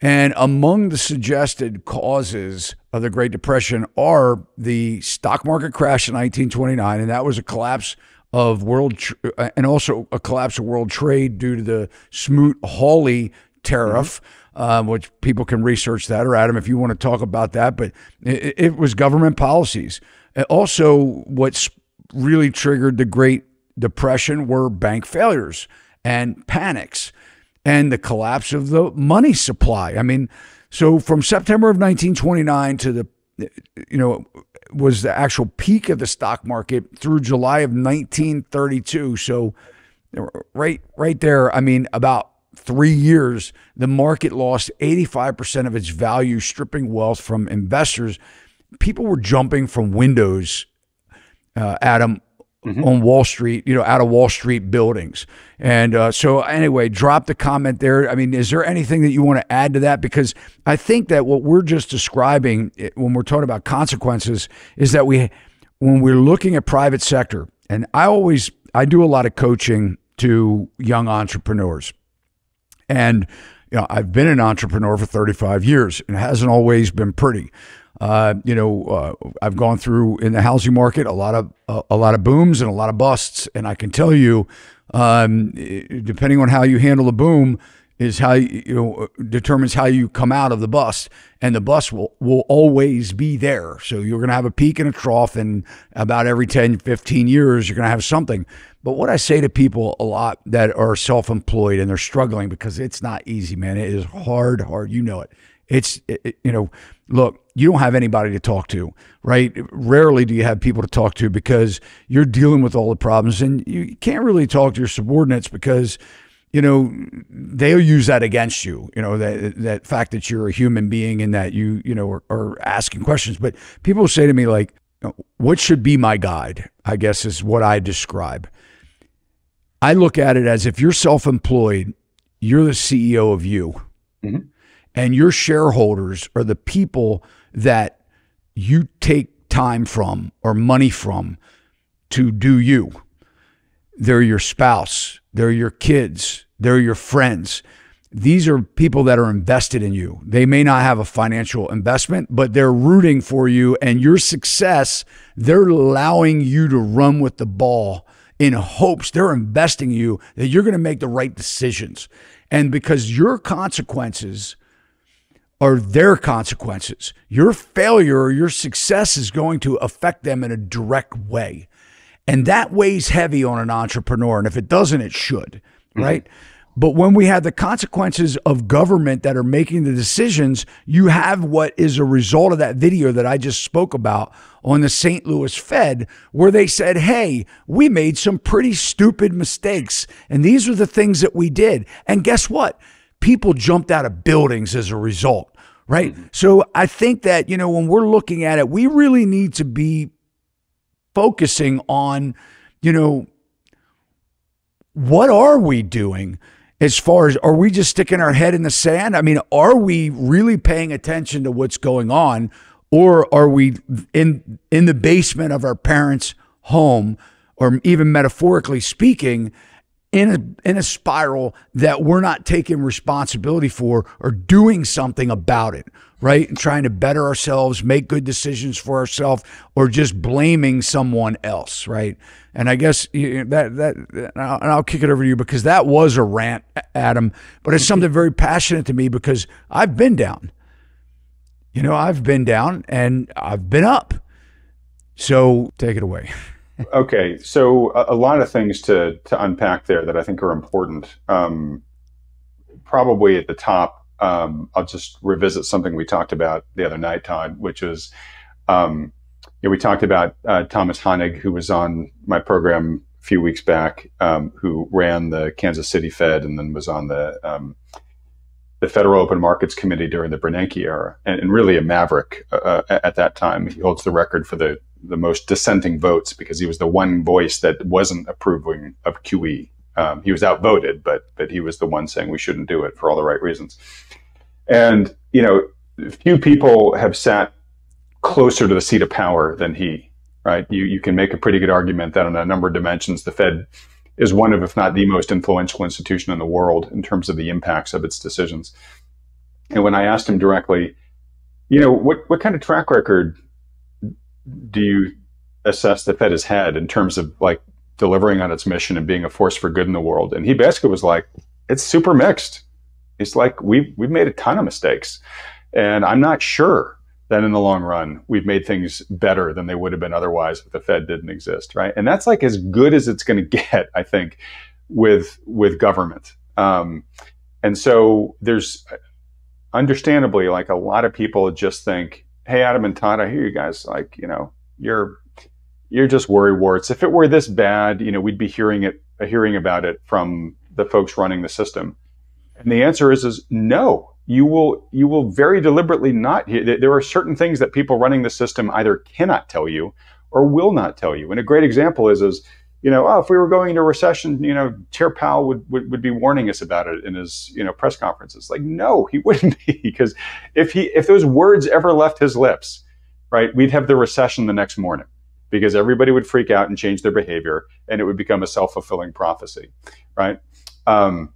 Speaker 1: And among the suggested causes of the Great Depression are the stock market crash in 1929, and that was a collapse of and also a collapse of world trade due to the Smoot-Hawley tariff. Which people can research that, or Adam, if you want to talk about that. But it was government policies. Also, what's really triggered the Great Depression were bank failures and panics and the collapse of the money supply. I mean, so from September of 1929 to was the actual peak of the stock market through July of 1932. So right there, I mean, about 3 years, the market lost 85% of its value, stripping wealth from investors. People were jumping from windows, Adam, on Wall Street, out of Wall Street buildings. And so anyway, drop the comment there. I mean, is there anything that you want to add to that? Because I think that what we're just describing when we're talking about consequences is that when we're looking at private sector, and I do a lot of coaching to young entrepreneurs. And, I've been an entrepreneur for 35 years and it hasn't always been pretty. I've gone through in the housing market, a lot of booms and a lot of busts. And I can tell you, depending on how you handle a boom is how, determines how you come out of the bust, and the bust will always be there. So you're going to have a peak and a trough, and about every 10, 15 years, you're going to have something. But what I say to people a lot that are self-employed and they're struggling, because it's not easy, man. It is hard. You know it. Look, you don't have anybody to talk to, right? Rarely do you have people to talk to because you're dealing with all the problems, and you can't really talk to your subordinates because they'll use that against you, that fact that you're a human being and that you are asking questions. But people say to me, like, what should be my guide, I guess is what I describe. I look at it as, if you're self-employed, you're the CEO of you. Mm-hmm. And your shareholders are the people that you take time from or money from to do you. They're your spouse. They're your kids. They're your friends. These are people that are invested in you. They may not have a financial investment, but they're rooting for you and your success. They're allowing you to run with the ball in hopes. They're investing in you that you're going to make the right decisions. And because your consequences are their consequences, your failure or your success is going to affect them in a direct way. And that weighs heavy on an entrepreneur. And if it doesn't, it should, right? Mm-hmm. But when we have the consequences of government that are making the decisions, you have what is a result of that video that I just spoke about on the St. Louis Fed, where they said, hey, we made some pretty stupid mistakes. And these are the things that we did. And guess what? People jumped out of buildings as a result, right? Mm-hmm. So I think that, when we're looking at it, we really need to be focusing on, what are we doing? As far as, are we just sticking our head in the sand? I mean, are we really paying attention to what's going on? Or are we in the basement of our parents' home, or even metaphorically speaking, in a spiral that we're not taking responsibility for or doing something about it, right? And trying to better ourselves, make good decisions for ourselves, or just blaming someone else, right? And I guess and I'll kick it over to you, because that was a rant, Adam, but it's something very passionate to me, because I've been down. I've been down and I've been up. So take it away.
Speaker 2: Okay, so a lot of things to unpack there that I think are important. Probably at the top, I'll just revisit something we talked about the other night, Todd, which is, we talked about Thomas Honig, who was on my program a few weeks back, who ran the Kansas City Fed and then was on the Federal Open Markets Committee during the Bernanke era, and really a maverick at that time. He holds the record for the most dissenting votes, because he was the one voice that wasn't approving of QE. He was outvoted, but he was the one saying we shouldn't do it for all the right reasons. And, few people have sat closer to the seat of power than he, right? You can make a pretty good argument that on a number of dimensions, the Fed is one of, if not the most influential institution in the world in terms of the impacts of its decisions. And when I asked him directly, what kind of track record do you assess the Fed has had in terms of like delivering on its mission and being a force for good in the world? And he basically was like, it's super mixed. It's like, we've made a ton of mistakes, and I'm not sure that in the long run, we've made things better than they would have been otherwise if the Fed didn't exist, right? And that's like as good as it's going to get, I think, with government. And so there's understandably like a lot of people just think, hey, Adam and Todd, I hear you guys, like, you're just worrywarts. If it were this bad, we'd be hearing about it from the folks running the system. And the answer is no. You will very deliberately not. There are certain things that people running the system either cannot tell you or will not tell you. And a great example is if we were going into a recession, Chair Powell would be warning us about it in his press conferences. Like, no, he wouldn't be, because if those words ever left his lips, right, we'd have the recession the next morning, because everybody would freak out and change their behavior, and it would become a self-fulfilling prophecy, right? And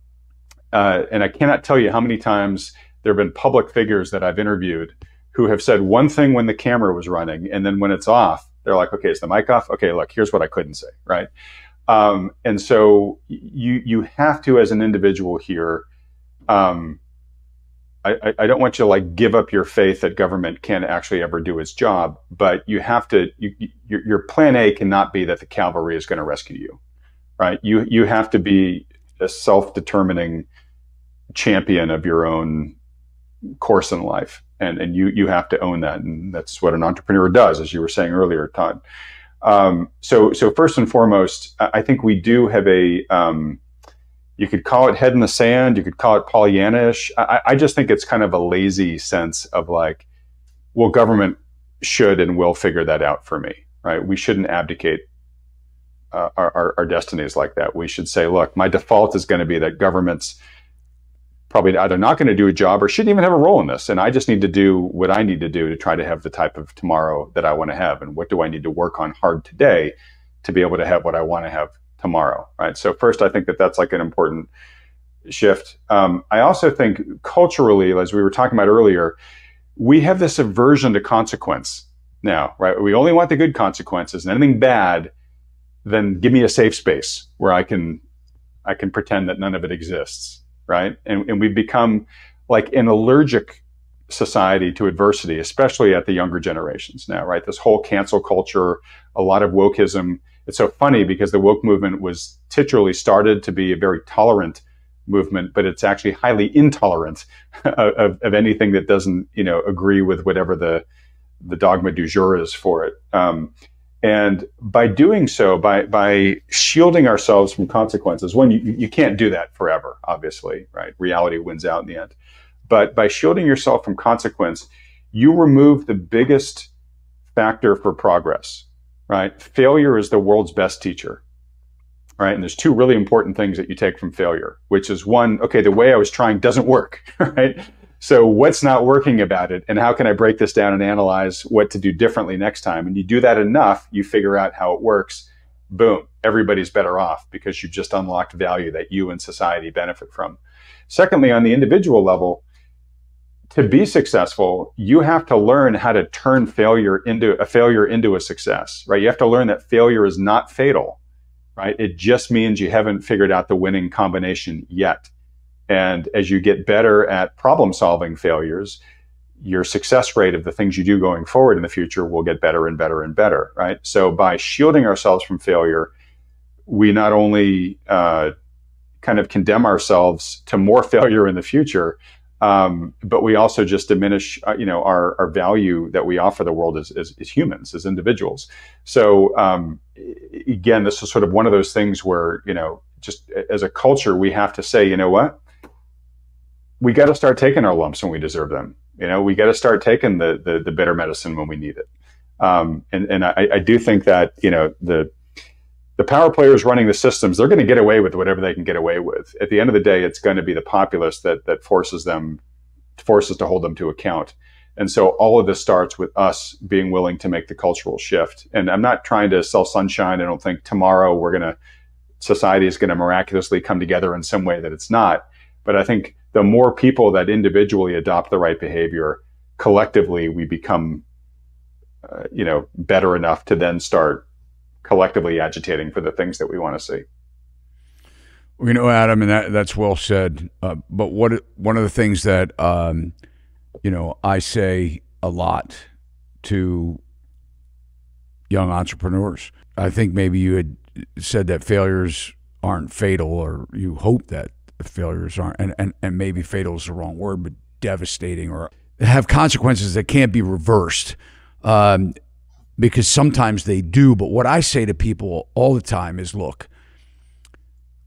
Speaker 2: I cannot tell you how many times there have been public figures that I've interviewed who have said one thing when the camera was running, and then when it's off, they're like, okay, is the mic off? Okay, look, here's what I couldn't say, right? And so you have to, as an individual here, I don't want you to like give up your faith that government can actually ever do its job, but you have to, your plan A cannot be that the cavalry is going to rescue you, right? You have to be a self-determining champion of your own course in life. And you have to own that. And that's what an entrepreneur does, as you were saying earlier, Todd. So first and foremost, I think we do have a You could call it head in the sand. You could call it Pollyanna-ish. I just think it's kind of a lazy sense of like, well, government should and will figure that out for me, right? We shouldn't abdicate our destinies like that. We should say, look, my default is going to be that government's probably either not going to do a job or shouldn't even have a role in this. And I just need to do what I need to do to try to have the type of tomorrow that I want to have. And what do I need to work on hard today to be able to have what I want to have tomorrow, right? So first, I think that that's like an important shift. I also think culturally, as we were talking about earlier, we have this aversion to consequence now, right? We only want the good consequences, and anything bad, then give me a safe space where I can pretend that none of it exists. Right. And we've become like an allergic society to adversity, especially at the younger generations now. Right. This whole cancel culture, a lot of wokeism. It's so funny because the woke movement was titularly started to be a very tolerant movement, but it's actually highly intolerant of anything that doesn't, agree with whatever the dogma du jour is for it. And by doing so, by shielding ourselves from consequences, one, you can't do that forever, obviously, right? Reality wins out in the end. But by shielding yourself from consequence, you remove the biggest factor for progress, right? Failure is the world's best teacher, right? And there's two really important things that you take from failure, which is one, okay, the way I was trying doesn't work, right? So what's not working about it, and how can I break this down and analyze what to do differently next time? And you do that enough, you figure out how it works. Boom, everybody's better off because you've just unlocked value that you and society benefit from. Secondly, on the individual level, to be successful, you have to learn how to turn failure into a success, right? You have to learn that failure is not fatal, right? It just means you haven't figured out the winning combination yet. And as you get better at problem solving failures, your success rate of the things you do going forward in the future will get better and better and better, right? So by shielding ourselves from failure, we not only kind of condemn ourselves to more failure in the future, but we also just diminish, our value that we offer the world as humans, as individuals. So again, this is sort of one of those things where, just as a culture, we have to say, you know what? We got to start taking our lumps when we deserve them. We got to start taking the bitter medicine when we need it. And I do think that, the power players running the systems, they're going to get away with whatever they can get away with. At the end of the day, it's going to be the populace that forces to hold them to account. And so all of this starts with us being willing to make the cultural shift. And I'm not trying to sell sunshine. I don't think tomorrow society is going to miraculously come together in some way that it's not. But I think the more people that individually adopt the right behavior, collectively we become, better enough to then start collectively agitating for the things that we want to see.
Speaker 1: Adam, and that's well said. But one of the things that I say a lot to young entrepreneurs, I think maybe you had said that failures aren't fatal, or you hope that failures aren't, and maybe fatal is the wrong word, but devastating, or have consequences that can't be reversed, because sometimes they do. But what I say to people all the time is, look,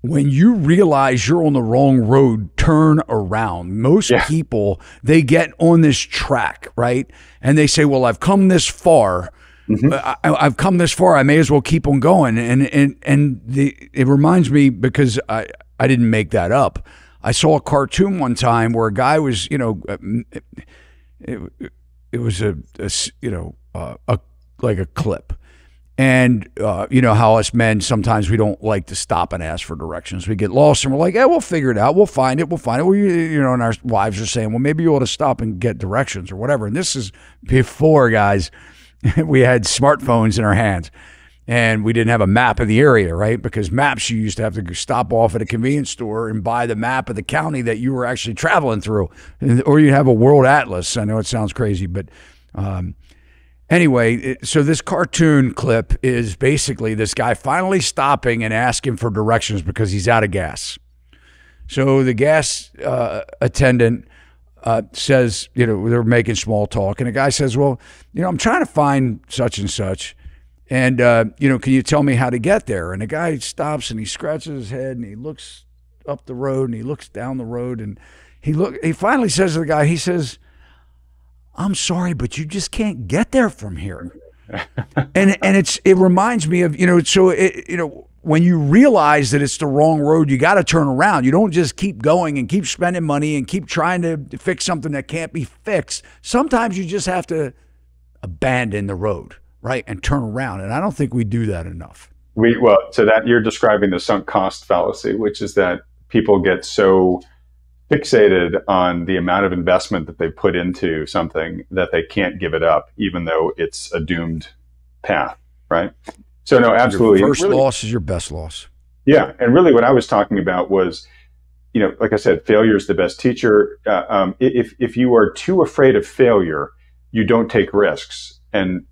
Speaker 1: when you realize you're on the wrong road, turn around. Most people, they get on this track, right? And they say, well, I've come this far. I've come this far. I may as well keep on going. And it reminds me, because I didn't make that up. I saw a cartoon one time where a guy was, it was like a clip. And how us men, sometimes we don't like to stop and ask for directions. We get lost and we're like, we'll figure it out. We'll find it. Well, and our wives are saying, well, maybe you ought to stop and get directions or whatever. And this is before, guys, we had smartphones in our hands. And we didn't have a map of the area, right? Because maps, you used to have to stop off at a convenience store and buy the map of the county that you were actually traveling through. Or you'd have a world atlas. I know it sounds crazy, but anyway, so this cartoon clip is basically this guy finally stopping and asking for directions because he's out of gas. So the gas attendant says, they're making small talk. And the guy says, well, I'm trying to find such and such. And, can you tell me how to get there? And the guy stops and he scratches his head and he looks up the road and he looks down the road and he finally says to the guy, he says, "I'm sorry, but you just can't get there from here." and it reminds me of, when you realize that it's the wrong road, you got to turn around. You don't just keep going and keep spending money and keep trying to fix something that can't be fixed. Sometimes you just have to abandon the road, right, and turn around. And I don't think we do that enough.
Speaker 2: So that you're describing the sunk cost fallacy, which is that people get so fixated on the amount of investment that they put into something that they can't give it up, even though it's a doomed path, right? So no, absolutely.
Speaker 1: Your first loss is your best loss.
Speaker 2: Yeah. And really what I was talking about was, like I said, failure is the best teacher. If you are too afraid of failure, you don't take risks. And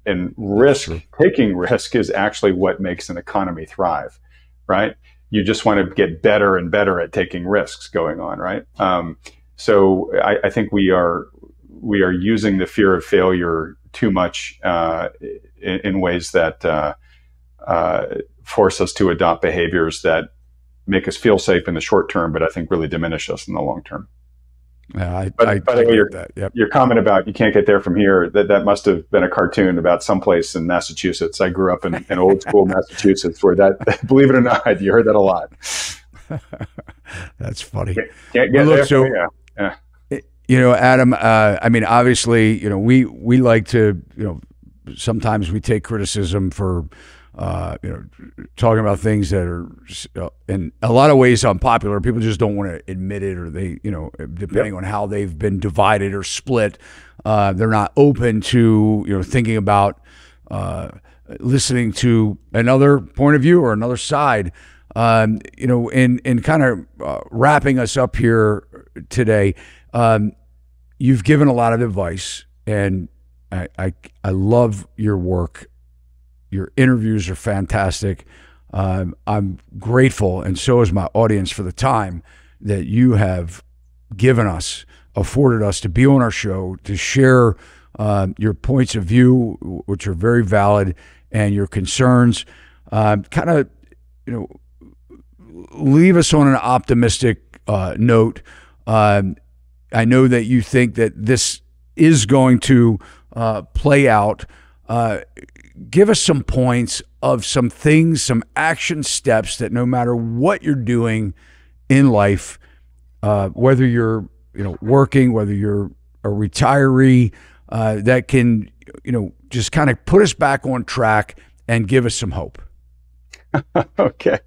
Speaker 2: taking risk is actually what makes an economy thrive, right? You just want to get better and better at taking risks going on, right? So I think we are using the fear of failure too much in ways that force us to adopt behaviors that make us feel safe in the short term, but I think really diminish us in the long term.
Speaker 1: Yeah,
Speaker 2: by the way, your comment about you can't get there from here, that must have been a cartoon about someplace in Massachusetts. I grew up in old school Massachusetts where that, believe it or not, you heard that a lot.
Speaker 1: That's funny.
Speaker 2: Can't get there.
Speaker 1: So,
Speaker 2: yeah.
Speaker 1: Adam, I mean, obviously, we like to, sometimes we take criticism for, talking about things that are in a lot of ways unpopular. People just don't want to admit it, or they, depending on how they've been divided or split, they're not open to, thinking about listening to another point of view or another side. In kind of wrapping us up here today, you've given a lot of advice, and I love your work. Your interviews are fantastic. I'm grateful, and so is my audience, for the time that you have given us, afforded us to be on our show, to share your points of view, which are very valid, and your concerns. Kind of, leave us on an optimistic note. I know that you think that this is going to play out. Give us some points of some things, some action steps that no matter what you're doing in life, whether you're working, whether you're a retiree, that can just kind of put us back on track and give us some hope.
Speaker 2: Okay.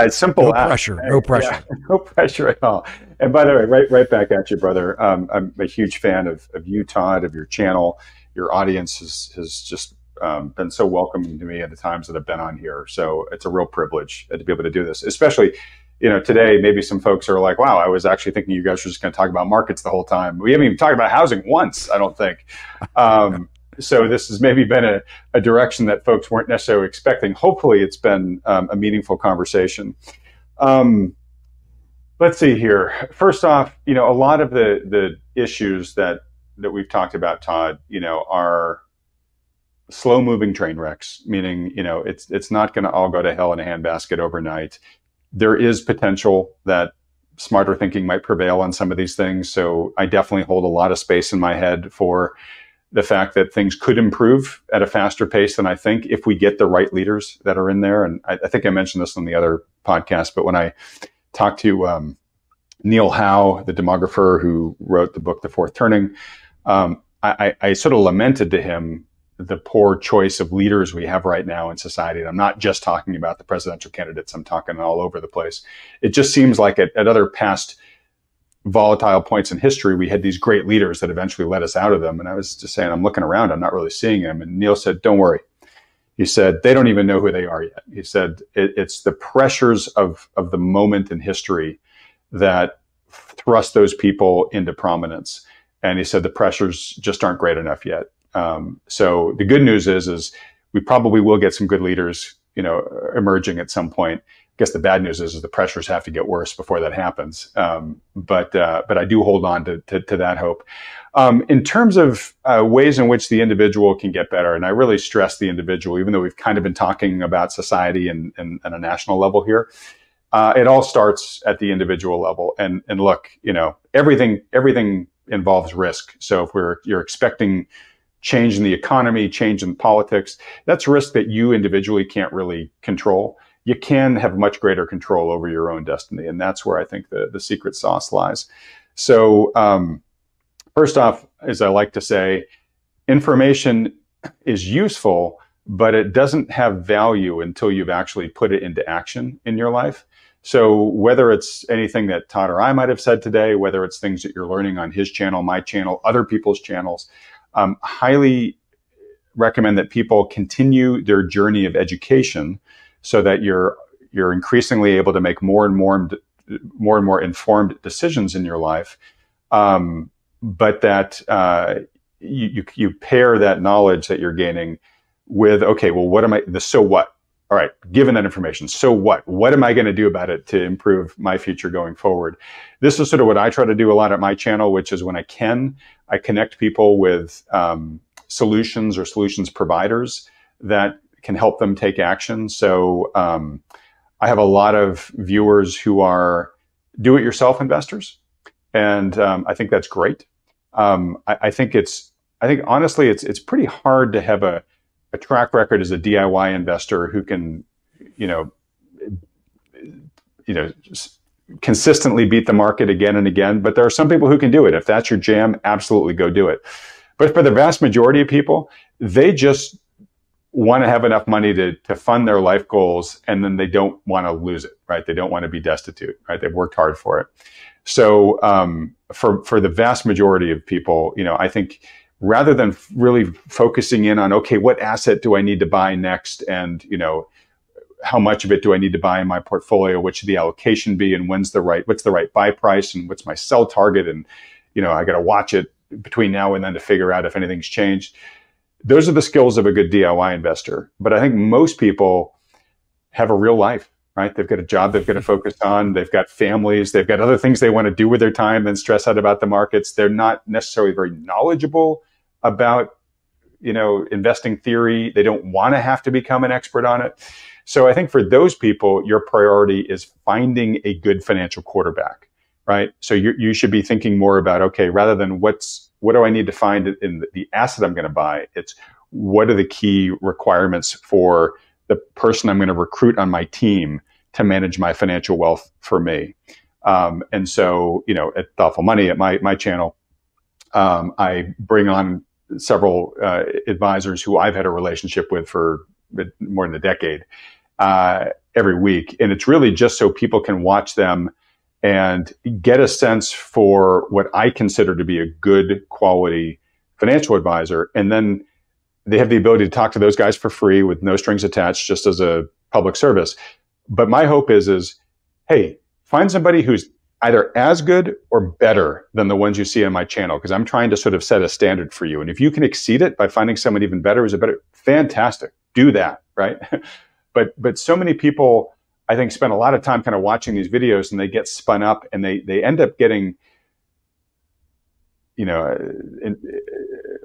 Speaker 2: Simple.
Speaker 1: No pressure. No pressure.
Speaker 2: Yeah, no pressure at all. And by the way, right back at you, brother. I'm a huge fan of you, Todd, of your channel. Your audience has just been so welcoming to me at the times that I've been on here. So it's a real privilege to be able to do this, especially, today, maybe some folks are like, wow, I was actually thinking you guys were just going to talk about markets the whole time. We haven't even talked about housing once, I don't think. So this has maybe been a direction that folks weren't necessarily expecting. Hopefully it's been a meaningful conversation. Let's see here. First off, a lot of the issues that we've talked about, Todd, are slow moving train wrecks, meaning, it's not going to all go to hell in a handbasket overnight. There is potential that smarter thinking might prevail on some of these things. So I definitely hold a lot of space in my head for the fact that things could improve at a faster pace than I think if we get the right leaders that are in there. And I think I mentioned this on the other podcast, but when I talked to Neil Howe, the demographer who wrote the book, The Fourth Turning, I sort of lamented to him the poor choice of leaders we have right now in society. And I'm not just talking about the presidential candidates. I'm talking all over the place. It just seems like at other past volatile points in history, we had these great leaders that eventually led us out of them. And I was just saying, I'm looking around, I'm not really seeing them. And Neil said, don't worry. He said, they don't even know who they are yet. He said, it's the pressures of the moment in history that thrust those people into prominence. And he said, the pressures just aren't great enough yet. So the good news is we probably will get some good leaders, emerging at some point. I guess the bad news is the pressures have to get worse before that happens. But I do hold on to that hope. In terms of ways in which the individual can get better, and I really stress the individual, even though we've kind of been talking about society and a national level here, It all starts at the individual level. And look, everything involves risk. So if you're expecting change in the economy, change in politics, that's risk that you individually can't really control. You can have much greater control over your own destiny. And that's where I think the secret sauce lies. So first off, as I like to say, information is useful, but it doesn't have value until you've actually put it into action in your life. So whether it's anything that Todd or I might have said today, whether it's things that you're learning on his channel, my channel, other people's channels, highly recommend that people continue their journey of education so that you're increasingly able to make more and more informed decisions in your life. But that you pair that knowledge that you're gaining with, okay, well, so what? All right, given that information, so what? What am I going to do about it to improve my future going forward? This is sort of what I try to do a lot at my channel, which is when I can, I connect people with solutions or solutions providers that can help them take action. So I have a lot of viewers who are do-it-yourself investors, and I think that's great. I think honestly, it's pretty hard to have a track record as a DIY investor who can, consistently beat the market again and again. But there are some people who can do it. If that's your jam, absolutely go do it. But for the vast majority of people, they just want to have enough money to fund their life goals, and then they don't want to lose it, right? They don't want to be destitute, right? They've worked hard for it. So for the vast majority of people, I think rather than really focusing in on, okay, what asset do I need to buy next? And, how much of it do I need to buy in my portfolio? What should the allocation be? And what's the right buy price? And what's my sell target? And, I got to watch it between now and then to figure out if anything's changed. Those are the skills of a good DIY investor. But I think most people have a real life, right? They've got a job they've got to focus on. They've got families. They've got other things they want to do with their time and stress out about the markets. They're not necessarily very knowledgeable about, investing theory. They don't want to have to become an expert on it. So I think for those people, your priority is finding a good financial quarterback, right? So you should be thinking more about, okay, rather than what do I need to find in the asset I'm going to buy? It's what are the key requirements for the person I'm going to recruit on my team to manage my financial wealth for me. And so, at Thoughtful Money, at my channel, I bring on several advisors who I've had a relationship with for more than a decade every week. And it's really just so people can watch them and get a sense for what I consider to be a good quality financial advisor. And then they have the ability to talk to those guys for free with no strings attached, just as a public service. But my hope is, hey, find somebody who's either as good or better than the ones you see on my channel, because I'm trying to sort of set a standard for you. And if you can exceed it by finding someone even better who's a better, fantastic, do that, right? But so many people, I think, spend a lot of time kind of watching these videos, and they get spun up, and they end up getting,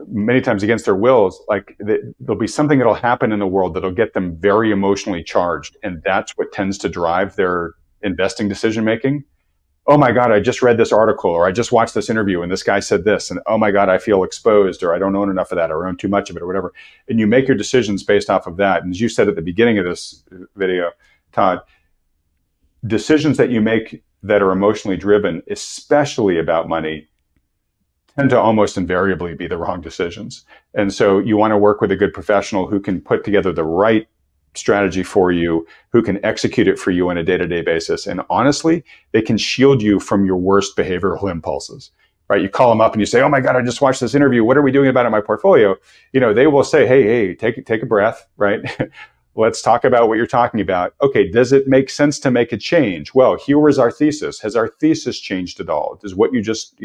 Speaker 2: many times against their wills, like there'll be something that'll happen in the world that'll get them very emotionally charged. And that's what tends to drive their investing decision-making. Oh my God, I just read this article, or I just watched this interview and this guy said this, and oh my God, I feel exposed, or I don't own enough of that, or I own too much of it, or whatever. And you make your decisions based off of that. And as you said at the beginning of this video, Todd, decisions that you make that are emotionally driven, especially about money, tend to almost invariably be the wrong decisions. And so you want to work with a good professional who can put together the right strategy for you, who can execute it for you on a day-to-day basis. And honestly, they can shield you from your worst behavioral impulses, right? You call them up and you say, oh my God, I just watched this interview. What are we doing about it in my portfolio? They will say, hey, take a breath, right? Let's talk about what you're talking about. Okay, does it make sense to make a change? Well, here was our thesis. Has our thesis changed at all? Does what you just,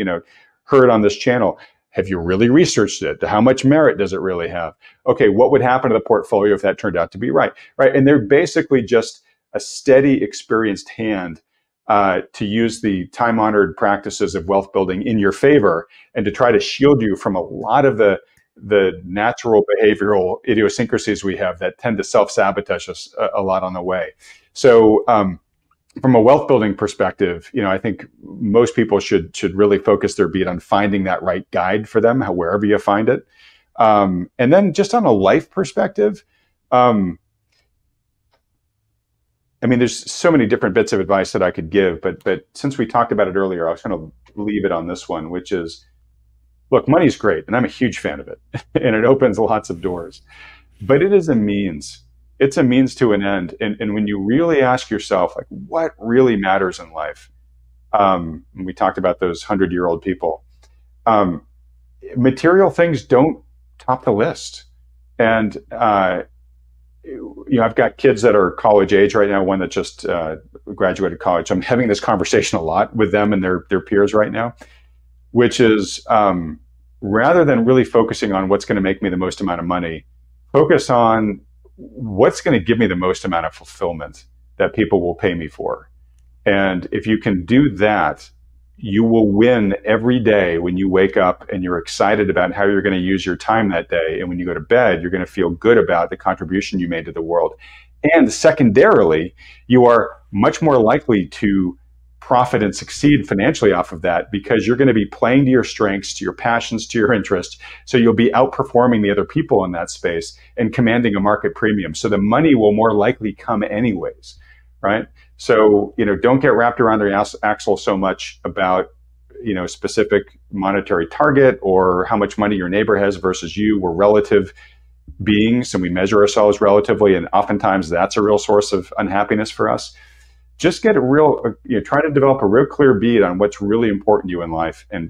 Speaker 2: heard on this channel, have you really researched it? How much merit does it really have? Okay, what would happen to the portfolio if that turned out to be right? Right, and they're basically just a steady, experienced hand to use the time-honored practices of wealth building in your favor, and to try to shield you from a lot of the natural behavioral idiosyncrasies we have that tend to self-sabotage us a lot on the way. So from a wealth building perspective, I think most people should really focus their beat on finding that right guide for them, wherever you find it. And then just on a life perspective, there's so many different bits of advice that I could give, but since we talked about it earlier, I was going to leave it on this one, which is, look, money's great, and I'm a huge fan of it, and it opens lots of doors, but it is a means. It's a means to an end. And when you really ask yourself, like, what really matters in life? We talked about those 100-year-old people. Material things don't top the list. And, I've got kids that are college age right now, one that just graduated college. I'm having this conversation a lot with them and their peers right now, which is rather than really focusing on what's going to make me the most amount of money, focus on what's going to give me the most amount of fulfillment that people will pay me for. And if you can do that, you will win every day when you wake up and you're excited about how you're going to use your time that day. And when you go to bed, you're going to feel good about the contribution you made to the world. And secondarily, you are much more likely to profit and succeed financially off of that, because you're going to be playing to your strengths, to your passions, to your interests. So you'll be outperforming the other people in that space and commanding a market premium. So the money will more likely come anyways, right? So, don't get wrapped around the axle so much about, specific monetary target or how much money your neighbor has versus you. We're relative beings and we measure ourselves relatively. And oftentimes that's a real source of unhappiness for us. Just get try to develop a real clear bead on what's really important to you in life and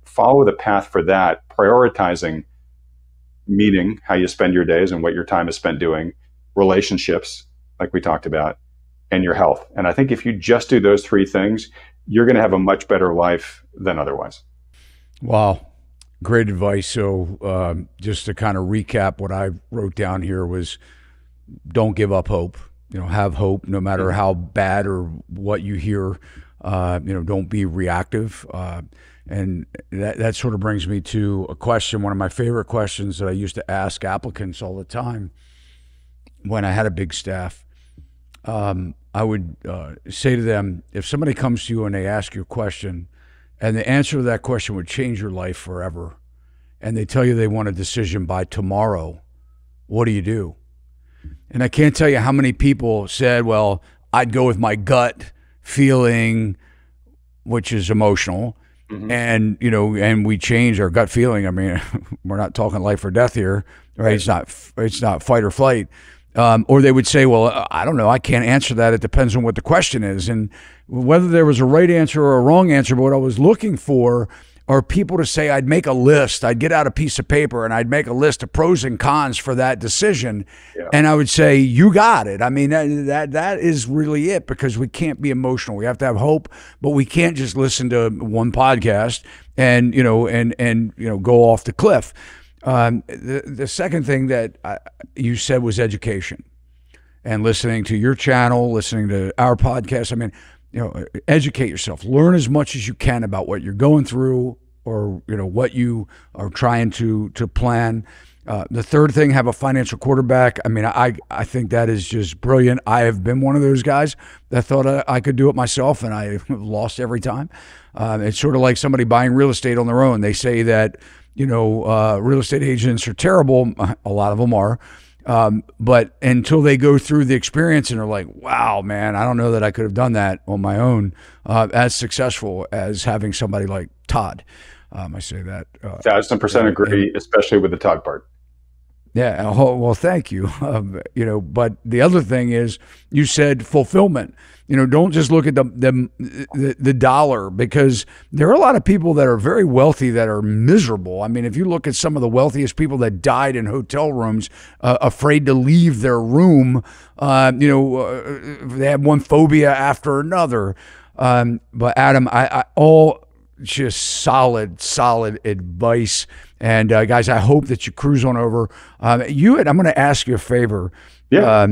Speaker 2: follow the path for that, prioritizing meaning, how you spend your days and what your time is spent doing, relationships, like we talked about, and your health. And I think if you just do those three things, you're going to have a much better life than otherwise.
Speaker 1: Wow. Great advice. So just to kind of recap, what I wrote down here was, don't give up hope. Have hope no matter how bad or what you hear. Don't be reactive. And that sort of brings me to a question, one of my favorite questions that I used to ask applicants all the time when I had a big staff. I would say to them, if somebody comes to you and they ask you a question and the answer to that question would change your life forever, and they tell you they want a decision by tomorrow, what do? And I can't tell you how many people said, well, I'd go with my gut feeling, which is emotional. Mm-hmm. And, and we change our gut feeling. I mean, we're not talking life or death here, right? It's not fight or flight. Or they would say, well, I don't know, I can't answer that. It depends on what the question is. And whether there was a right answer or a wrong answer, but what I was looking for are people to say, I'd make a list. I'd get out a piece of paper and I'd make a list of pros and cons for that decision. Yeah. And I would say, you got it. I mean, that is really it, because we can't be emotional. We have to have hope, but we can't just listen to one podcast and, go off the cliff. The second thing that you said was education, and listening to your channel, listening to our podcast. I mean, educate yourself, learn as much as you can about what you're going through, or, what you are trying to plan. The third thing, have a financial quarterback. I mean, I think that is just brilliant. I have been one of those guys that thought I could do it myself, and I lost every time. It's sort of like somebody buying real estate on their own. They say that, real estate agents are terrible. A lot of them are. But until they go through the experience and are like, wow, man, I don't know that I could have done that on my own as successful as having somebody like Todd. I say that.
Speaker 2: 1,000% agree, especially with the Todd part.
Speaker 1: Yeah. Well, thank you. But the other thing is, you said fulfillment. Don't just look at the dollar, because there are a lot of people that are very wealthy that are miserable. I mean, if you look at some of the wealthiest people that died in hotel rooms, afraid to leave their room, they have one phobia after another. But Adam, I all just solid advice. And guys, I hope that you cruise on over. I'm going to ask you a favor. Yeah.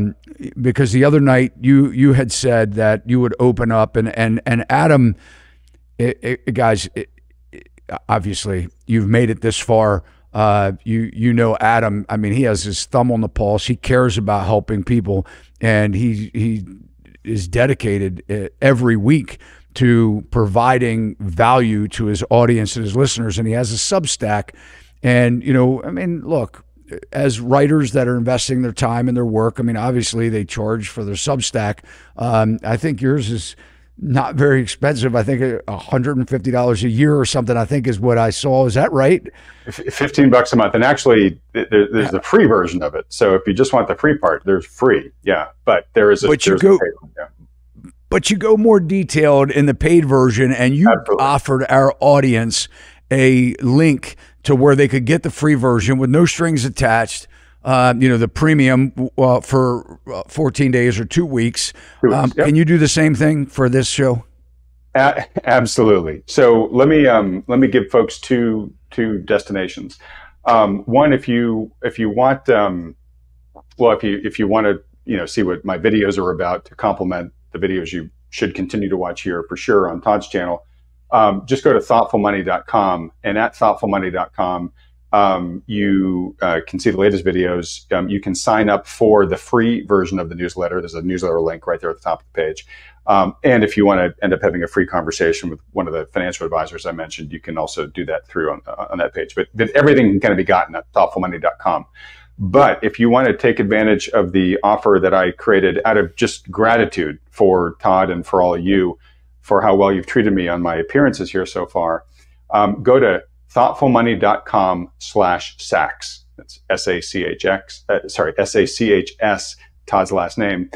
Speaker 1: Because the other night you had said that you would open up, and Adam, guys, obviously you've made it this far. Adam. I mean, he has his thumb on the pulse. He cares about helping people, and he is dedicated every week to providing value to his audience and his listeners. And he has a Substack. And, you know, I mean, look, as writers that are investing their time and their work, I mean, obviously they charge for their Substack. I think yours is not very expensive. I think $150 a year or something, I think is what I saw. Is that right?
Speaker 2: $15 a month. And actually there's the free version of it. So if you just want the free part, there's free. Yeah. But there is a,
Speaker 1: but you go more detailed in the paid version, and you Absolutely. Offered our audience a link to where they could get the free version with no strings attached. You know, the premium for 14 days or 2 weeks. Yep. Can you do the same thing for this show?
Speaker 2: Absolutely. So let me give folks two destinations. One, if you want, if you want to, you know, see what my videos are about to complement the videos you should continue to watch here for sure on Todd's channel, just go to thoughtfulmoney.com, and at thoughtfulmoney.com, you can see the latest videos. You can sign up for the free version of the newsletter. There's a newsletter link right there at the top of the page. And if you want to end up having a free conversation with one of the financial advisors I mentioned, you can also do that through on that page. But everything can kind of be gotten at thoughtfulmoney.com. But if you want to take advantage of the offer that I created out of just gratitude for Todd and for all of you for how well you've treated me on my appearances here so far, go to thoughtfulmoney.com/Sachs. That's SACHS, Todd's last name.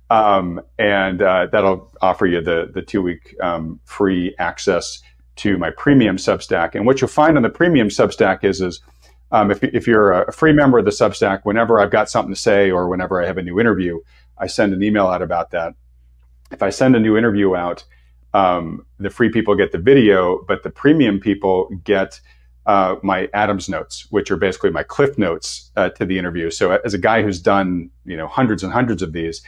Speaker 2: And that'll offer you the 2-week free access to my premium Substack. And what you'll find on the premium Substack is if you're a free member of the Substack, whenever I've got something to say or whenever I have a new interview, I send an email out about that. If I send a new interview out, the free people get the video, but the premium people get my Adams notes, which are basically my cliff notes to the interview. So as a guy who's done, you know, hundreds and hundreds of these,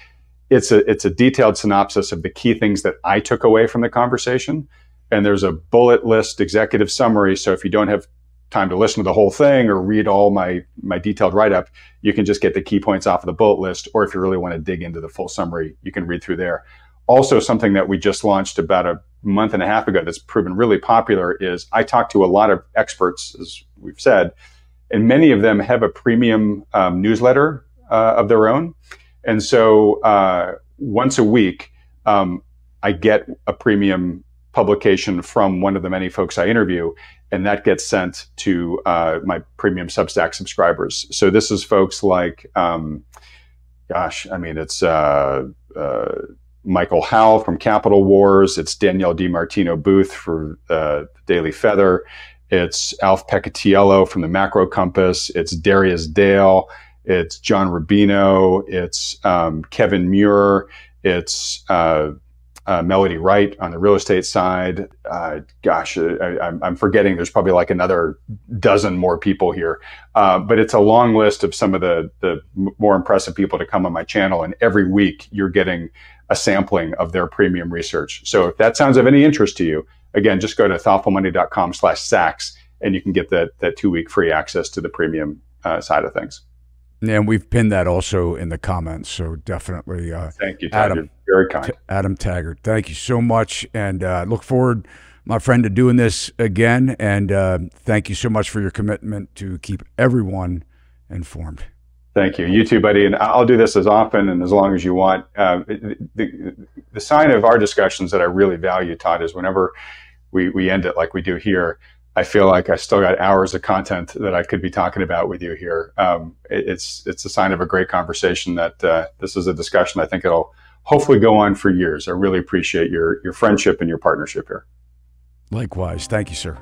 Speaker 2: it's a detailed synopsis of the key things that I took away from the conversation. And there's a bullet list executive summary. So if you don't have time to listen to the whole thing or read all my detailed write-up, you can just get the key points off of the bullet list. Or if you really want to dig into the full summary, you can read through there. Also, something that we just launched about a month and a half ago that's proven really popular is I talk to a lot of experts, as we've said, and many of them have a premium newsletter of their own. And so once a week, I get a premium publication from one of the many folks I interview, and that gets sent to my premium Substack subscribers. So this is folks like, it's Michael Howell from Capital Wars. It's Danielle DiMartino Booth for the Daily Feather. It's Alf Peccatiello from the Macro Compass. It's Darius Dale. It's John Rubino. It's Kevin Muir. It's Melody Wright on the real estate side. I'm forgetting. There's probably like another dozen more people here. But it's a long list of some of the more impressive people to come on my channel. And every week you're getting a sampling of their premium research. So if that sounds of any interest to you, again, just go to thoughtfulmoney.com/Sachs and you can get that 2-week free access to the premium side of things.
Speaker 1: And we've pinned that also in the comments. So definitely.
Speaker 2: Thank you, Todd. You're very kind.
Speaker 1: Adam Taggart, thank you so much. And look forward, my friend, to doing this again. And thank you so much for your commitment to keep everyone informed.
Speaker 2: Thank you. You too, buddy. And I'll do this as often and as long as you want. The sign of our discussions that I really value, Todd, is whenever we end it like we do here, I feel like I still got hours of content that I could be talking about with you here. It's a sign of a great conversation that this is a discussion I think it'll hopefully go on for years. I really appreciate your friendship and your partnership here.
Speaker 1: Likewise. Thank you, sir.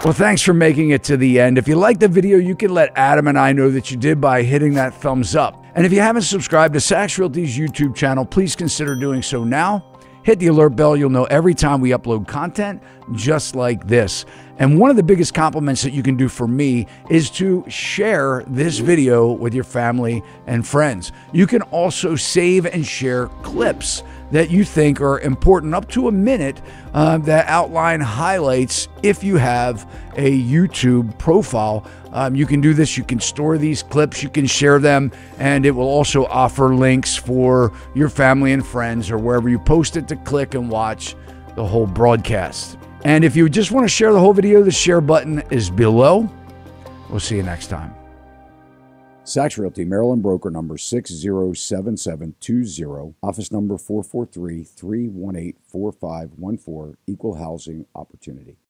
Speaker 1: Well, thanks for making it to the end. If you liked the video, you can let Adam and I know that you did by hitting that thumbs up. And if you haven't subscribed to Sachs Realty's YouTube channel, please consider doing so now. Hit the alert bell. You'll know every time we upload content just like this. And one of the biggest compliments that you can do for me is to share this video with your family and friends. You can also save and share clips that you think are important, up to a minute, that outline highlights. If you have a YouTube profile, you can do this. You can store these clips, you can share them, and it will also offer links for your family and friends or wherever you post it to click and watch the whole broadcast. And if you just want to share the whole video, the share button is below. We'll see you next time. Sachs Realty, Maryland broker number 607720, office number 443-318-4514, equal housing opportunity.